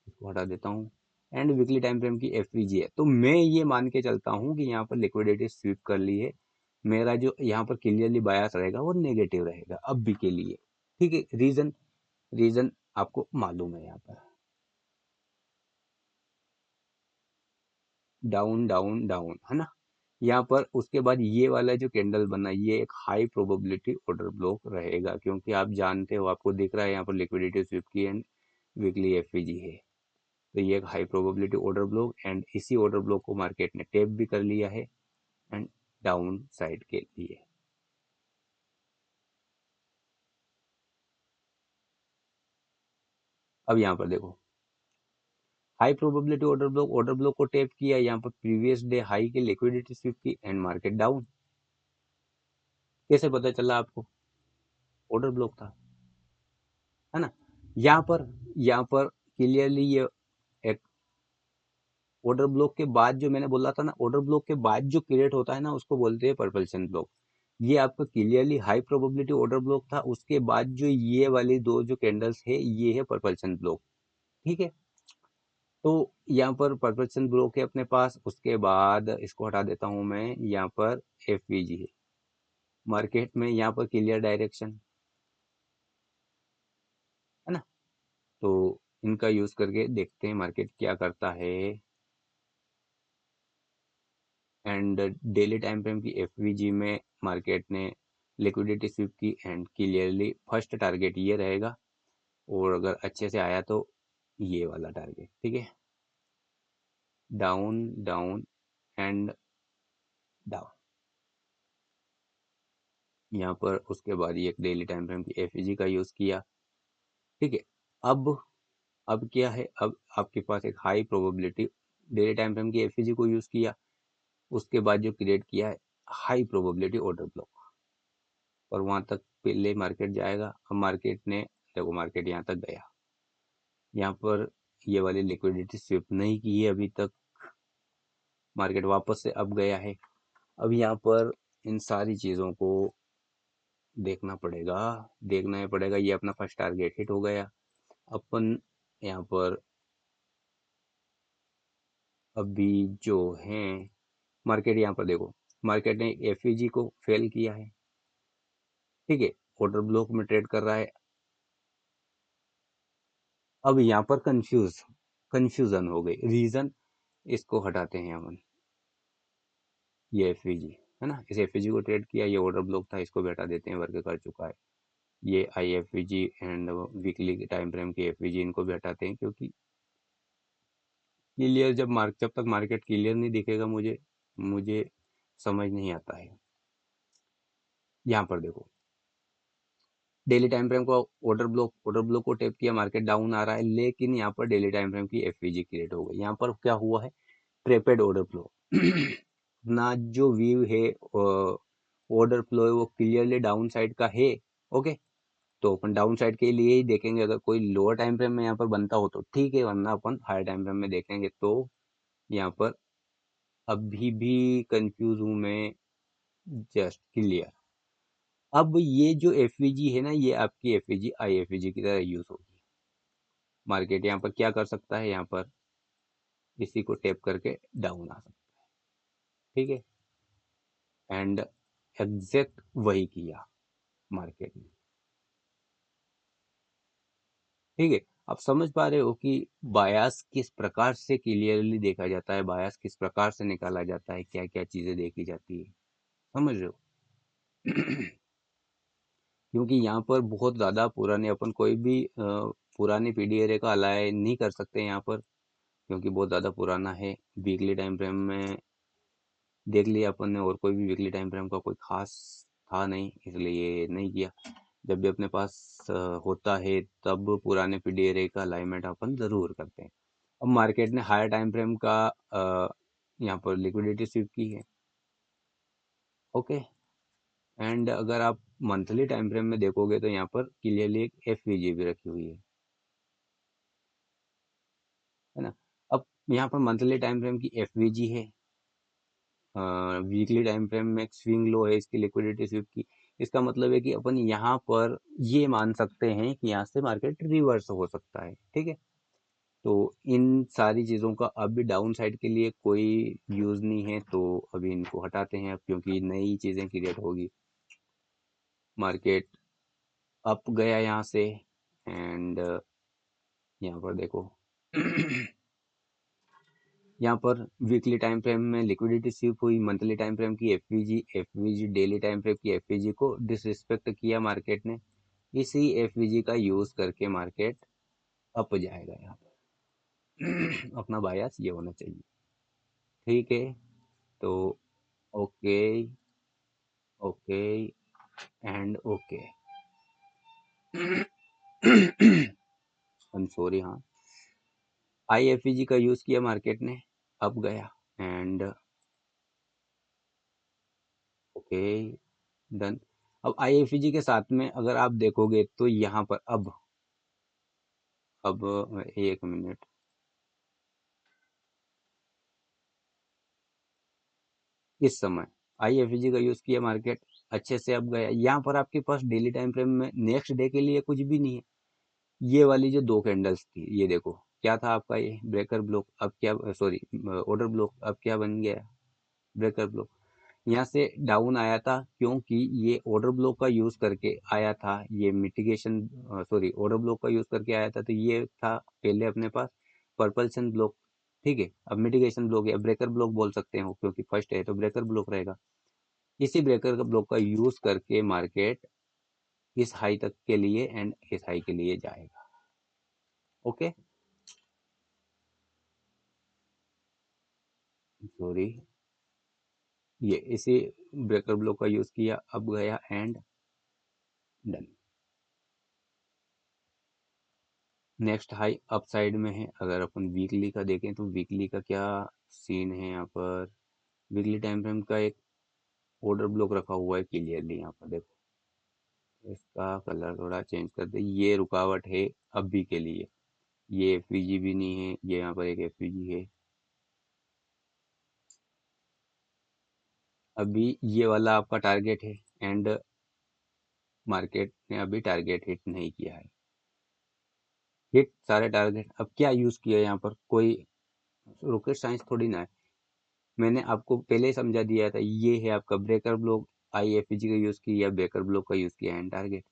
इसको हटा देता हूँ, एंड वीकली टाइम फ्रेम की एफवीजी है। तो मैं ये मान के चलता हूँ कि यहाँ पर लिक्विडिटी स्वीप कर ली है, मेरा जो यहाँ पर क्लियरली बायस रहेगा वो नेगेटिव रहेगा अब भी के लिए। ठीक है, रीजन रीजन आपको मालूम है, यहाँ पर डाउन डाउन डाउन है ना। यहाँ पर उसके बाद ये वाला जो कैंडल बना, ये एक हाई प्रोबेबिलिटी ऑर्डर ब्लॉक रहेगा, क्योंकि आप जानते हो, आपको दिख रहा है यहाँ पर लिक्विडिटी स्वीप की एंड वीकली एफवीजी है। तो ये एक high probability order block, and इसी ऑर्डर ब्लॉक को मार्केट ने टेप भी कर लिया है एंड डाउन साइड के लिए। अब यहाँ पर देखो, हाई प्रोबेबिलिटी ऑर्डर ब्लॉक को टेप किया, यहाँ पर प्रीवियस डे हाई की लिक्विडिटी स्वीप की एंड मार्केट डाउन। कैसे पता चला आपको? ऑर्डर ब्लॉक था, है ना। यहाँ पर क्लियरली ये एक ऑर्डर ब्लॉक के बाद, जो मैंने बोला था ना, ऑर्डर ब्लॉक के बाद जो क्रिएट होता है ना, उसको बोलते हैं परपल्सन ब्लॉक। ये आपका clearly high probability order block था, उसके बाद जो ये वाली दो जो कैंडल्स है, ये है परपल्सन ब्लॉक। ठीक है, तो यहाँ पर परपल्सन ब्लॉक है अपने पास, उसके बाद इसको हटा देता हूं मैं, यहाँ पर एफवीजी है मार्केट में, यहाँ पर क्लियर डायरेक्शन है ना। तो इनका यूज करके देखते हैं मार्केट क्या करता है। एंड डेली टाइम फ्रेम की एफवीजी में मार्केट ने लिक्विडिटी स्वीप की एंड क्लियरली फर्स्ट टारगेट ये रहेगा, और अगर अच्छे से आया तो ये वाला टारगेट। ठीक है, डाउन डाउन एंड डाउन। यहाँ पर उसके बाद ये डेली टाइम फ्रेम की एफवीजी का यूज किया। ठीक है, अब क्या है, अब आपके पास एक high probability daily time frame की एफवीजी को यूज किया, उसके बाद जो क्रिएट किया है हाई प्रोबेबिलिटी ऑर्डर ब्लॉक, और वहां तक पहले मार्केट जाएगा। अब मार्केट ने देखो, मार्केट यहाँ तक गया, यहाँ पर ये वाली लिक्विडिटी स्विप नहीं की है अभी तक, मार्केट वापस से अब गया है। अब यहाँ पर इन सारी चीजों को देखना ही पड़ेगा। ये अपना फर्स्ट टारगेट हिट हो गया, अपन यहाँ पर अभी जो है, मार्केट यहाँ पर देखो, मार्केट ने एफईजी को फेल किया है। ठीक है, ऑर्डर ब्लॉक में ट्रेड कर रहा है। अब यहाँ पर कंफ्यूजन हो गई, रीजन इसको हटाते हैं अपन, ये एफईजी है ना, इस एफईजी को ट्रेड किया, ये ऑर्डर ब्लॉक था, इसको भी हटा देते हैं, वर्क कर चुका है। ये I FVG and weekly time frame की एफईजी, इनको भी हटाते हैं, क्योंकि क्लियर जब तक मार्केट क्लियर नहीं दिखेगा, मुझे मुझे समझ नहीं आता है। यहाँ पर देखो, डेली टाइम फ्रेम को ऑर्डर ब्लॉक को टेप किया, मार्केट डाउन आ रहा है, लेकिन यहाँ पर डेली टाइम फ्रेम की एफवीजी क्रिएट हो गई। यहाँ पर क्या हुआ है, ट्रेपेड ऑर्डर फ्लो ना, जो व्यू है ऑर्डर फ्लो है वो क्लियरली डाउन साइड का है। ओके, तो अपन डाउन साइड के लिए ही देखेंगे, अगर कोई लोअर टाइम फ्रेम में यहाँ पर बनता हो तो ठीक है, वरना अपन हायर टाइम फ्रेम में देखेंगे। तो यहाँ पर अभी भी कंफ्यूज हूँ मैं, जस्ट क्लियर। अब ये जो एफवीजी है ना, ये आपकी एफवीजी आई एफवीजी की तरह यूज होगी। मार्केट यहाँ पर क्या कर सकता है, यहाँ पर इसी को टेप करके डाउन आ सकता है। ठीक है, एंड एग्जैक्ट वही किया मार्केट ने। ठीक है, आप समझ पा रहे हो कि बायास किस प्रकार से क्लियरली देखा जाता है, बायास किस प्रकार से निकाला जाता है, क्या क्या चीजें देखी जाती है, समझ रहे हो? क्योंकि यहाँ पर बहुत ज्यादा पुराने, अपन कोई भी पुरानी पीडी एरे का अलाय नहीं कर सकते यहाँ पर, क्योंकि बहुत ज़्यादा पुराना है। वीकली टाइम फ्रेम में देख लिया अपन ने, और कोई भी वीकली टाइम फ्रेम का कोई खास था नहीं, इसलिए नहीं किया। जब भी अपने पास होता है, तब पुराने पीडीआरए का अलाइनमेंट अपन ज़रूर करते हैं। अब मार्केट ने हायर टाइम फ्रेम का यहाँ पर लिक्विडिटी स्वीप की है। ओके, एंड अगर आप मंथली टाइम फ्रेम में देखोगे, तो यहाँ पर क्लियरली एक एफवीजी भी रखी हुई है ना। अब यहाँ पर मंथली टाइम फ्रेम की एफवीजी है, वीकली टाइम फ्रेम में स्विंग लो है इसकी लिक्विडिटी स्विप की। इसका मतलब है कि अपन यहाँ पर ये मान सकते हैं कि यहाँ से मार्केट रिवर्स हो सकता है। ठीक है, तो इन सारी चीज़ों का अभी डाउन साइड के लिए कोई यूज़ नहीं है, तो अभी इनको हटाते हैं अब, क्योंकि नई चीज़ें क्रिएट होगी। मार्केट अप गया यहाँ से, एंड यहाँ पर देखो यहाँ पर वीकली टाइम फ्रेम में लिक्विडिटी स्वीप हुई, मंथली टाइम फ्रेम की एफवीजी डेली टाइम फ्रेम की एफवीजी को डिसरिस्पेक्ट किया मार्केट ने। इसी एफवीजी का यूज करके मार्केट अप जाएगा यहाँ पर अपना बायस ये होना चाहिए। ठीक है, तो okay, okay and okay sorry, हाँ, आईएफईजी का यूज किया मार्केट ने, अप गया एंड ओके डन। अब आईएफईजी के साथ में अगर आप देखोगे तो यहाँ पर अब एक मिनट, इस समय आईएफईजी का यूज किया मार्केट, अच्छे से अब गया। यहाँ पर आपके पास डेली टाइम फ्रेम में नेक्स्ट डे के लिए कुछ भी नहीं है। ये वाली जो दो कैंडल्स थी, ये देखो क्या था आपका, ये ब्रेकर ब्लॉक, अब क्या, सॉरी, ऑर्डर ब्लॉक, अब क्या बन गया, ब्रेकर ब्लॉक। यहाँ से डाउन आया था क्योंकि ये ऑर्डर ब्लॉक का यूज करके आया था, ये मिटिगेशन, सॉरी, ऑर्डर ब्लॉक का यूज करके आया था, तो ये था पहले अपने पास पर्पल्सन ब्लॉक। ठीक है, अब मिटिगेशन ब्लॉक या ब्रेकर ब्लॉक बोल सकते हो, क्योंकि फर्स्ट है तो ब्रेकर ब्लॉक रहेगा। इसी ब्रेकर का ब्लॉक का यूज करके मार्केट इस हाई तक के लिए एंड इस हाई के लिए जाएगा। ओके, सॉरी, ये इसी ब्रेकर ब्लॉक का यूज किया, अब गया and done. Next high up side में है। अगर अपन वीकली का देखें तो वीकली का क्या सीन है यहाँ पर, वीकली टाइम फ्रेम का एक ऑर्डर ब्लॉक रखा हुआ है क्लियरली। यहाँ पर देखो, इसका कलर थोड़ा चेंज कर दे, ये रुकावट है अभी के लिए। ये एफवीजी भी नहीं है, ये यहाँ पर एक एफवीजी है। अभी ये वाला आपका टारगेट है एंड मार्केट ने अभी टारगेट हिट नहीं किया है। हिट सारे टारगेट, अब क्या यूज किया यहाँ पर, कोई रॉकेट साइंस थोड़ी ना है। मैंने आपको पहले ही समझा दिया था, ये है आपका ब्रेकर ब्लॉक, आईएफईजी का यूज किया, ब्रेकर ब्लॉक का यूज किया एंड टारगेट।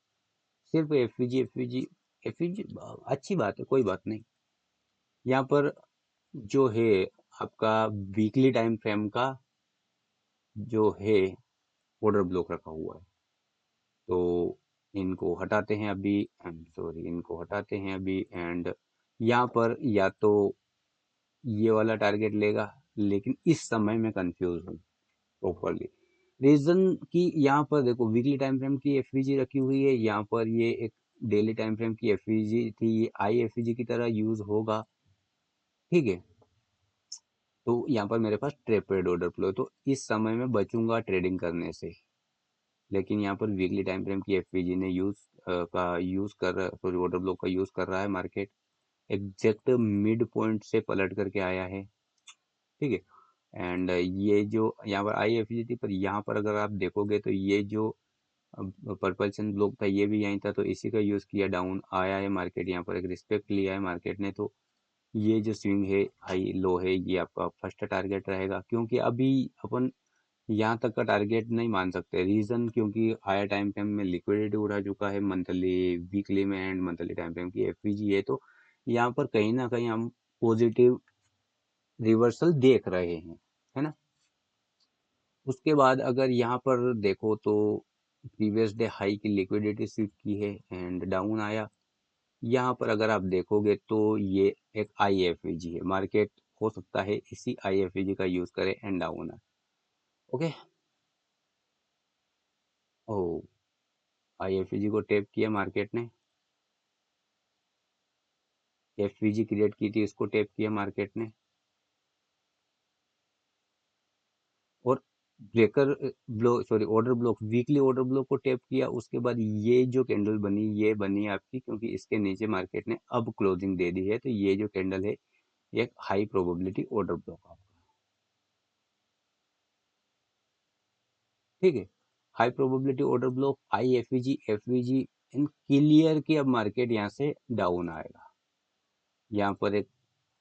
सिर्फ एफईजी एफईजी एफईजी, अच्छी बात है, कोई बात नहीं। यहाँ पर जो है आपका वीकली टाइम फ्रेम का जो है ऑर्डर ब्लॉक रखा हुआ है, तो इनको हटाते हैं अभी, सॉरी, इनको हटाते हैं अभी एंड यहाँ पर या तो ये वाला टारगेट लेगा, लेकिन इस समय मैं कंफ्यूज हूँ प्रॉपरली। रीजन कि यहाँ पर देखो वीकली टाइम फ्रेम की एफवीजी रखी हुई है, यहाँ पर ये एक डेली टाइम फ्रेम की एफवीजी थी, ये आई एफवीजी की तरह यूज होगा। ठीक है, तो यहाँ पर मेरे पास ट्रेपेड ऑर्डर फ्लो है, तो इस समय में बचूंगा ट्रेडिंग करने से। लेकिन यहाँ पर वीकली टाइम फ्रेम की एफवीजी ने यूज कर, सॉरी, ऑर्डर ब्लॉक का यूज कर रहा है मार्केट, एग्जैक्ट मिड पॉइंट से पलट करके आया है। ठीक है, एंड ये जो यहाँ पर आई एफ थी, पर यहाँ पर अगर आप देखोगे तो ये जो पर्पल सन ब्लॉक था ये भी यहीं था, तो इसी का यूज किया, डाउन आया है मार्केट, यहाँ पर एक रिस्पेक्ट लिया है मार्केट ने। तो ये जो स्विंग है हाई लो है, ये आपका फर्स्ट टारगेट रहेगा, क्योंकि अभी अपन यहाँ तक का टारगेट नहीं मान सकते। रीजन क्योंकि हायर टाइम फ्रेम में लिक्विडिटी उड़ा चुका है, मंथली वीकली में एंड मंथली टाइम फ्रेम की एफवीजी है, तो यहाँ पर कहीं ना कहीं हम पॉजिटिव रिवर्सल देख रहे हैं, है ना। उसके बाद अगर यहाँ पर देखो तो प्रीवियस डे हाई की लिक्विडिटी स्वीप की है एंड डाउन आया। यहाँ पर अगर आप देखोगे तो ये एक आईएफईजी है, मार्केट हो सकता है इसी आईएफईजी का यूज करे एंड डाउन आए। ओके, ओ, आईएफईजी को टेप किया मार्केट ने, एफवीजी क्रिएट की थी, उसको टेप किया मार्केट ने, और breaker block, sorry, order block, weekly order block को टेप किया। उसके बाद ये जो कैंडल बनी, ये बनी आपकी, क्योंकि इसके नीचे मार्केट ने अब क्लोजिंग दे दी है, तो ये जो कैंडल है एक हाई प्रोबेबिलिटी ऑर्डर ब्लॉक आपका। ठीक है। High probability order block I F we ji in clear की अब मार्केट यहाँ से डाउन आएगा। यहाँ पर एक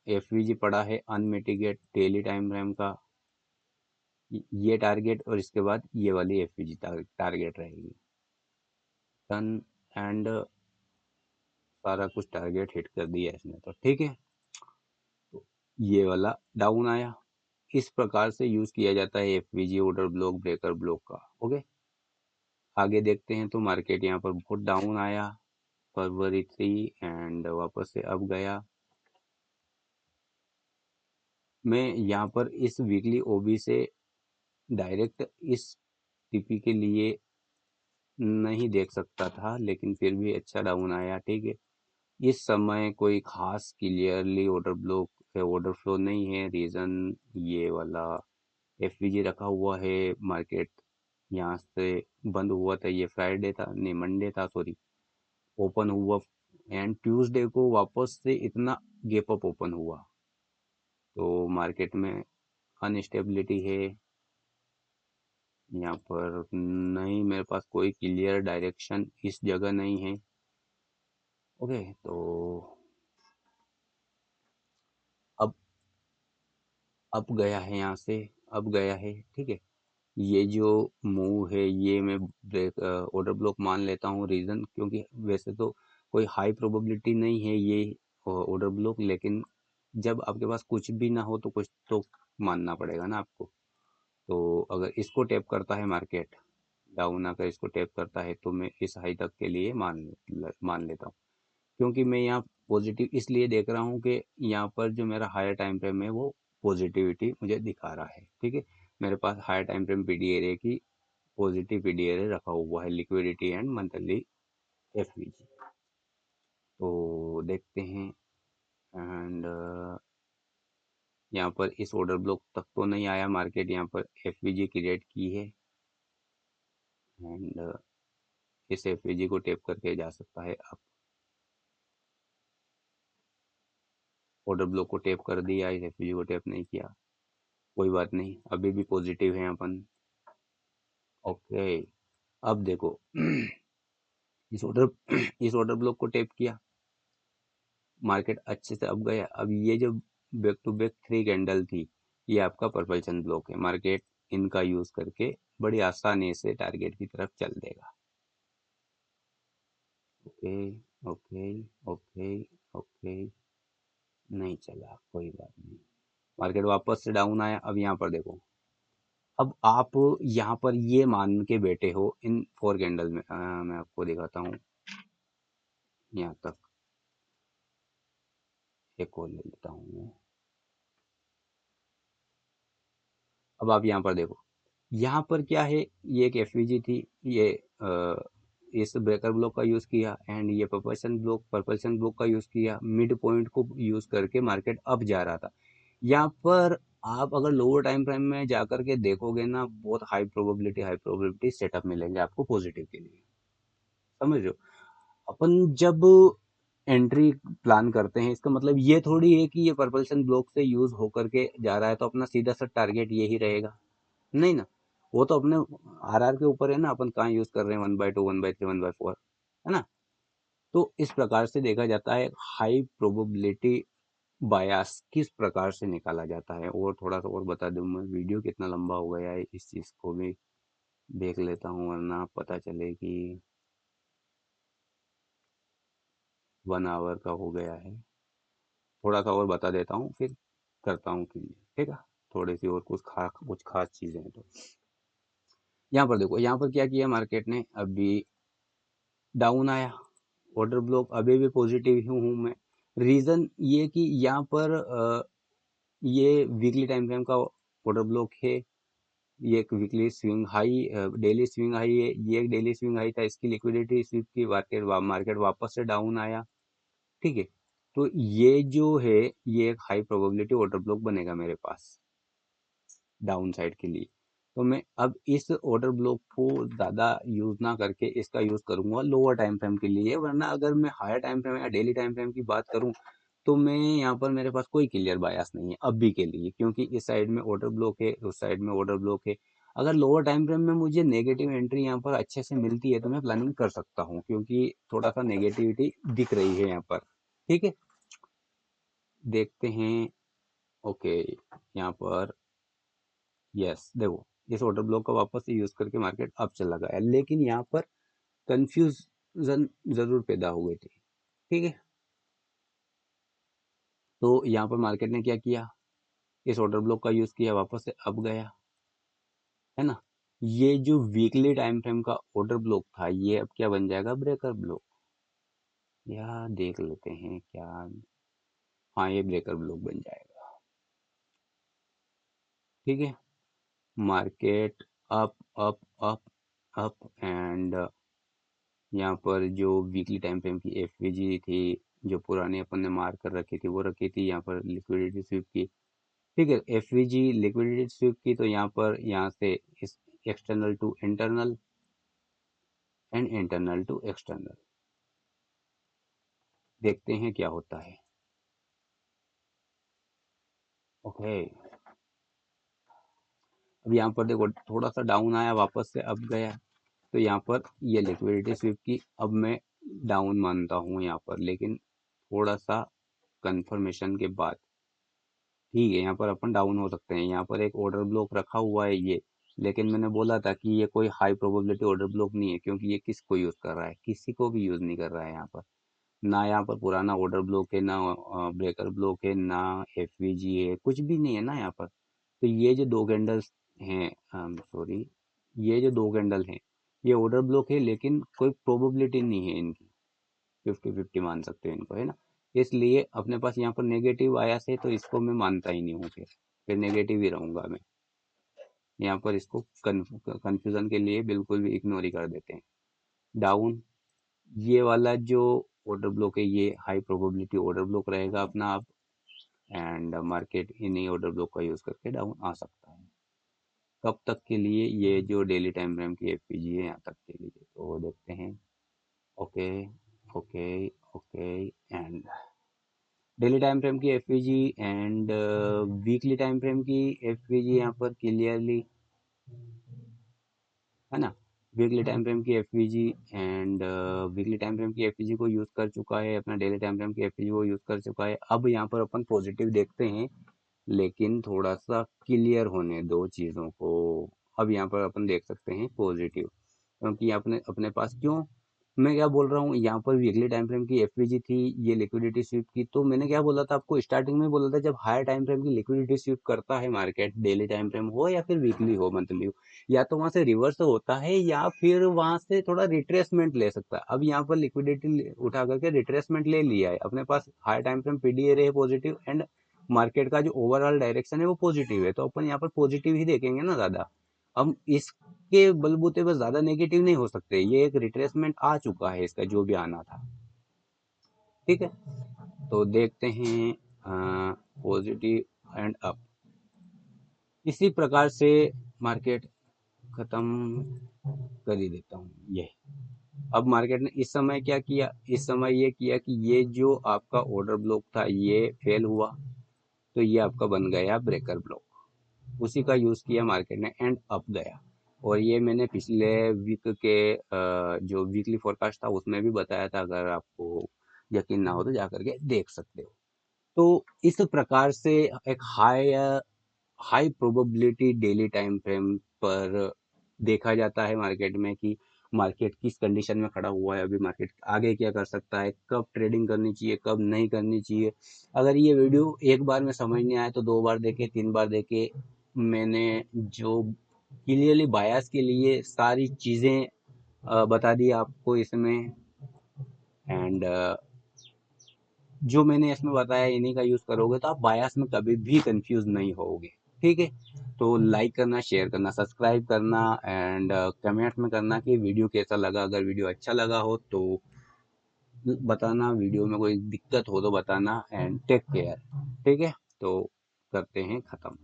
एफ वी जी पड़ा है अनमिटिगेट डेली टाइम फ्रेम का, ये टारगेट, और इसके बाद ये वाली एफ वी जी टारगेट रहेगी। टन एंड सारा कुछ टारगेट हिट कर दिया इसने तो, ठीक है। तो ये वाला डाउन आया, इस प्रकार से यूज किया जाता है F we ji order block breaker block का। ओके, आगे देखते हैं। तो मार्केट यहाँ पर बहुत डाउन आया फरवरी 3 एंड वापस से अब गया। मैं यहाँ पर इस वीकली ओबी से डायरेक्ट इस टीपी के लिए नहीं देख सकता था, लेकिन फिर भी अच्छा डाउन आया, ठीक है। इस समय कोई खास clearly order block order flow नहीं है। रीजन ये वाला एफवीजी रखा हुआ है। मार्केट यहाँ से बंद हुआ था, ये फ्राइडे था नहीं मंडे था सॉरी, ओपन हुआ एंड ट्यूसडे को वापस से इतना गैप अप ओपन हुआ। तो मार्केट में अनस्टेबिलिटी है यहाँ पर, नहीं मेरे पास कोई क्लियर डायरेक्शन इस जगह नहीं है। ओके, तो अब अब गया है यहाँ से, अब गया है, ठीक है। ये जो मूव है ये मैं ब्रेक ऑर्डर ब्लॉक मान लेता हूँ। रीज़न क्योंकि वैसे तो कोई हाई प्रोबेबिलिटी नहीं है ये ऑर्डर ब्लॉक, लेकिन जब आपके पास कुछ भी ना हो तो कुछ तो मानना पड़ेगा ना आपको। तो अगर इसको टैप करता है मार्केट, डाउन आकर इसको टैप करता है, तो मैं इस हाई तक के लिए मान लेता हूँ। क्योंकि मैं यहाँ पॉजिटिव इसलिए देख रहा हूँ कि यहाँ पर जो मेरा हायर टाइम फ्रेम है वो पॉजिटिविटी मुझे दिखा रहा है, ठीक है। मेरे पास higher time frame PD area की पॉजिटिव पीडी एरिया रखा हुआ है, लिक्विडिटी एंड मंथली एफवीजी। तो देखते हैं। एंड यहाँ पर इस ऑर्डर ब्लॉक तक तो नहीं आया मार्केट, यहाँ पर एफवीजी क्रिएट की है एंड इस एफवीजी को टेप करके जा सकता है अब। ऑर्डर ब्लॉक को टेप कर दिया, इस एफवीजी को टेप नहीं किया, कोई बात नहीं, अभी भी पॉजिटिव है अपन। ओके, अब देखो इस ऑर्डर इस ऑर्डर ब्लॉक को टेप किया, मार्केट अच्छे से अब गया। अब ये जो बैक टू बैक 3 कैंडल थी, ये आपका परपल्सन ब्लॉक है। मार्केट इनका यूज करके बड़ी आसानी से टारगेट की तरफ चल देगा। ओके ओके ओके ओके, नहीं चला, कोई बात नहीं। मार्केट वापस से डाउन आया। अब यहाँ पर देखो, अब आप यहाँ पर ये मान के बैठे हो इन 4 कैंडल में, मैं आपको दिखाता हूँ यहाँ तक, एक और ले लेता हूँ मैं। अब आप यहाँ पर देखो, यहाँ पर क्या है, ये एक एफवीजी थी, ये इस ब्रेकर ब्लॉक का यूज किया एंड ये पर्पल्सन ब्लॉक का यूज किया, मिड पॉइंट को यूज करके मार्केट अप जा रहा था। यहाँ पर आप अगर लोअर टाइम फ्रेम में जाकर के देखोगे ना, बहुत हाई प्रोबेबिलिटी सेटअप मिलेंगे आपको पॉजिटिव के लिए, समझ रहे हो। अपन जब एंट्री प्लान करते हैं, इसका मतलब ये थोड़ी है कि ये पर्पल्सन ब्लॉक से यूज होकर के जा रहा है तो अपना सीधा सा टारगेट यही रहेगा, नहीं ना। वो तो अपने आरआर के ऊपर है ना, अपन कहाँ यूज कर रहे हैं, 1/2 1/3 1/4, है ना। तो इस प्रकार से देखा जाता है हाई प्रोबेबिलिटी बायस किस प्रकार से निकाला जाता है। और थोड़ा सा और बता दूं मैं, वीडियो कितना लंबा हो गया है इस चीज को भी देख लेता हूँ, वरना पता चले कि 1 आवर का हो गया है। थोड़ा सा और बता देता हूँ फिर करता हूँ क्लियर, ठीक है। थोड़ी सी और कुछ खास चीजें हैं। तो यहाँ पर देखो, यहाँ पर क्या किया मार्केट ने, अभी डाउन आया, ऑर्डर ब्लॉक अभी भी पॉजिटिव ही हूँ मैं। रीजन ये कि यहाँ पर ये वीकली टाइम फ्रेम का ऑर्डर ब्लॉक है। ये एक weekly swing high, daily swing high है, ये एक डेली स्विंग हाई था, इसकी लिक्विडिटी स्विप की मार्केट वापस से डाउन आया, ठीक है। तो ये जो है, ये एक हाई प्रोबेबिलिटी ऑर्डर ब्लॉक बनेगा मेरे पास डाउन साइड के लिए। तो मैं अब इस ऑर्डर ब्लॉक को ज़्यादा यूज़ ना करके इसका यूज़ करूंगा लोअर टाइम फ्रेम के लिए। वरना अगर मैं हायर टाइम फ्रेम या डेली टाइम फ्रेम की बात करूं, तो मैं यहाँ पर मेरे पास कोई क्लियर बायस नहीं है अभी के लिए, क्योंकि इस साइड में ऑर्डर ब्लॉक है, उस साइड में ऑर्डर ब्लॉक है। अगर लोअर टाइम फ्रेम में मुझे नेगेटिव एंट्री यहाँ पर अच्छे से मिलती है तो मैं प्लानिंग कर सकता हूँ, क्योंकि थोड़ा सा नेगेटिविटी दिख रही है यहाँ पर। ठीक है, देखते हैं। ओके, यहाँ पर यस, देखो इस ऑर्डर ब्लॉक का वापस से यूज करके मार्केट अब चला गया, लेकिन यहाँ पर कंफ्यूजन जरूर पैदा हो गई थी। ठीक है, तो यहाँ पर मार्केट ने क्या किया, इस ऑर्डर ब्लॉक का यूज किया, वापस से अब गया, है ना। ये जो वीकली टाइम फ्रेम का ऑर्डर ब्लॉक था, ये अब क्या बन जाएगा, ब्रेकर ब्लॉक। या देख लेते हैं क्या, हाँ ये ब्रेकर ब्लॉक बन जाएगा। ठीक है, market up up up up and यहाँ पर जो वीकली टाइम फ्रेम की एफवीजी थी, जो पुरानी अपन ने मार्क कर रखी थी, वो रखी थी यहाँ पर लिक्विडिटी स्वीप की। ठीक है, एफवीजी लिक्विडिटी स्वीप की, तो यहाँ पर यहाँ से इस external to internal and internal to external, देखते हैं क्या होता है। ओके, अब यहाँ पर देखो थोड़ा सा डाउन आया, वापस से अप गया, तो यहाँ पर ये लिक्विडिटी स्वीप की अब मैं डाउन मानता हूँ यहाँ पर, लेकिन थोड़ा सा कंफर्मेशन के बाद। ठीक है, यहाँ पर अपन डाउन हो सकते हैं, यहाँ पर एक ऑर्डर ब्लॉक रखा हुआ है ये, लेकिन मैंने बोला था कि ये कोई हाई प्रोबेबिलिटी ऑर्डर ब्लॉक नहीं है, क्योंकि ये किसको यूज कर रहा है, किसी को भी यूज नहीं कर रहा है यहाँ पर। ना यहाँ पर पुराना ऑर्डर ब्लॉक है, ना ब्रेकर ब्लॉक है, ना एफवीजी है, कुछ भी नहीं है ना यहाँ पर। तो ये जो दो कैंडल्स हैं, सॉरी, ये जो दो कैंडल हैं, ये ऑर्डर ब्लॉक है, लेकिन कोई प्रोबेबिलिटी नहीं है इनकी, 50-50 मान सकते हैं इनको, है ना। इसलिए अपने पास यहाँ पर नेगेटिव आया से, तो इसको मैं मानता ही नहीं हूँ, फिर नेगेटिव ही रहूंगा मैं यहाँ पर। इसको कंफ्यूजन के लिए बिल्कुल भी इग्नोर ही कर देते हैं। डाउन, ये वाला जो ऑर्डर ब्लॉक है, ये हाई प्रोबेबिलिटी ऑर्डर ब्लॉक रहेगा अपना आप, एंड मार्केट इन्हीं ऑर्डर ब्लॉक का यूज करके डाउन आ सकता है। कब तक के लिए, ये जो डेली टाइम फ्रेम की एफपीजी है यहाँ तक के लिए, तो देखते हैं। Okay okay okay, and daily time frame की FVG and weekly time frame की एफवीजी यहाँ पर क्लियरली, है ना। वीकली टाइम फ्रेम की FVG and weekly time frame की एफवीजी को यूज कर चुका है, अपना डेली टाइम फ्रेम की एफवीजी को यूज कर चुका है। अब यहाँ पर अपन पॉजिटिव देखते हैं, लेकिन थोड़ा सा क्लियर होने दो चीज़ों को। अब यहाँ पर अपन देख सकते हैं पॉजिटिव, क्योंकि अपने अपने पास क्यों, मैं क्या बोल रहा हूँ, यहाँ पर वीकली टाइम फ्रेम की एफवीजी थी, ये लिक्विडिटी स्वीप की। तो मैंने क्या बोला था आपको स्टार्टिंग में, बोला था जब हायर टाइम फ्रेम की लिक्विडिटी स्वीप करता है मार्केट, डेली टाइम फ्रेम हो या फिर वीकली हो, मंथली हो, या तो वहां से रिवर्स होता है, या फिर वहां से थोड़ा रिट्रेसमेंट ले सकता है। अब यहाँ पर लिक्विडिटी उठा करके रिट्रेसमेंट ले लिया है, अपने पास हायर टाइम फ्रेम पीडीए रहे पॉजिटिव, एंड मार्केट का जो ओवरऑल डायरेक्शन है वो पॉजिटिव है, तो अपन यहाँ पर पॉजिटिव ही देखेंगे ना ज्यादा। हम इसके बलबूते पर ज्यादा नेगेटिव नहीं हो सकते, ये एक रिट्रेसमेंट आ चुका है इसका, जो भी आना था। ठीक है, तो देखते हैं पॉजिटिव एंड अप, इसी प्रकार से मार्केट खत्म कर ही देता हूँ ये। अब मार्केट ने इस समय क्या किया, इस समय ये किया कि ये जो आपका ऑर्डर ब्लॉक था ये फेल हुआ, तो ये आपका बन गया ब्रेकर ब्लॉक, उसी का यूज किया मार्केट ने एंड अप गया। और ये मैंने पिछले वीक के जो वीकली फोरकास्ट था उसमें भी बताया था, अगर आपको यकीन ना हो तो जाकर के देख सकते हो। तो इस प्रकार से एक high probability daily time frame पर देखा जाता है मार्केट में, कि मार्केट किस कंडीशन में खड़ा हुआ है, अभी मार्केट आगे क्या कर सकता है, कब ट्रेडिंग करनी चाहिए, कब नहीं करनी चाहिए। अगर ये वीडियो एक बार में समझ नहीं आया तो दो बार देखे, तीन बार देखे। मैंने जो क्लियरली बायस के लिए सारी चीज़ें बता दी आपको इसमें, एंड जो मैंने इसमें बताया इन्हीं का यूज करोगे तो आप बायस में कभी भी कंफ्यूज नहीं होगे। ठीक है, तो लाइक करना, शेयर करना, सब्सक्राइब करना, एंड कमेंट में करना कि वीडियो कैसा लगा। अगर वीडियो अच्छा लगा हो तो बताना, वीडियो में कोई दिक्कत हो तो बताना, एंड टेक केयर। ठीक है, तो करते हैं खत्म।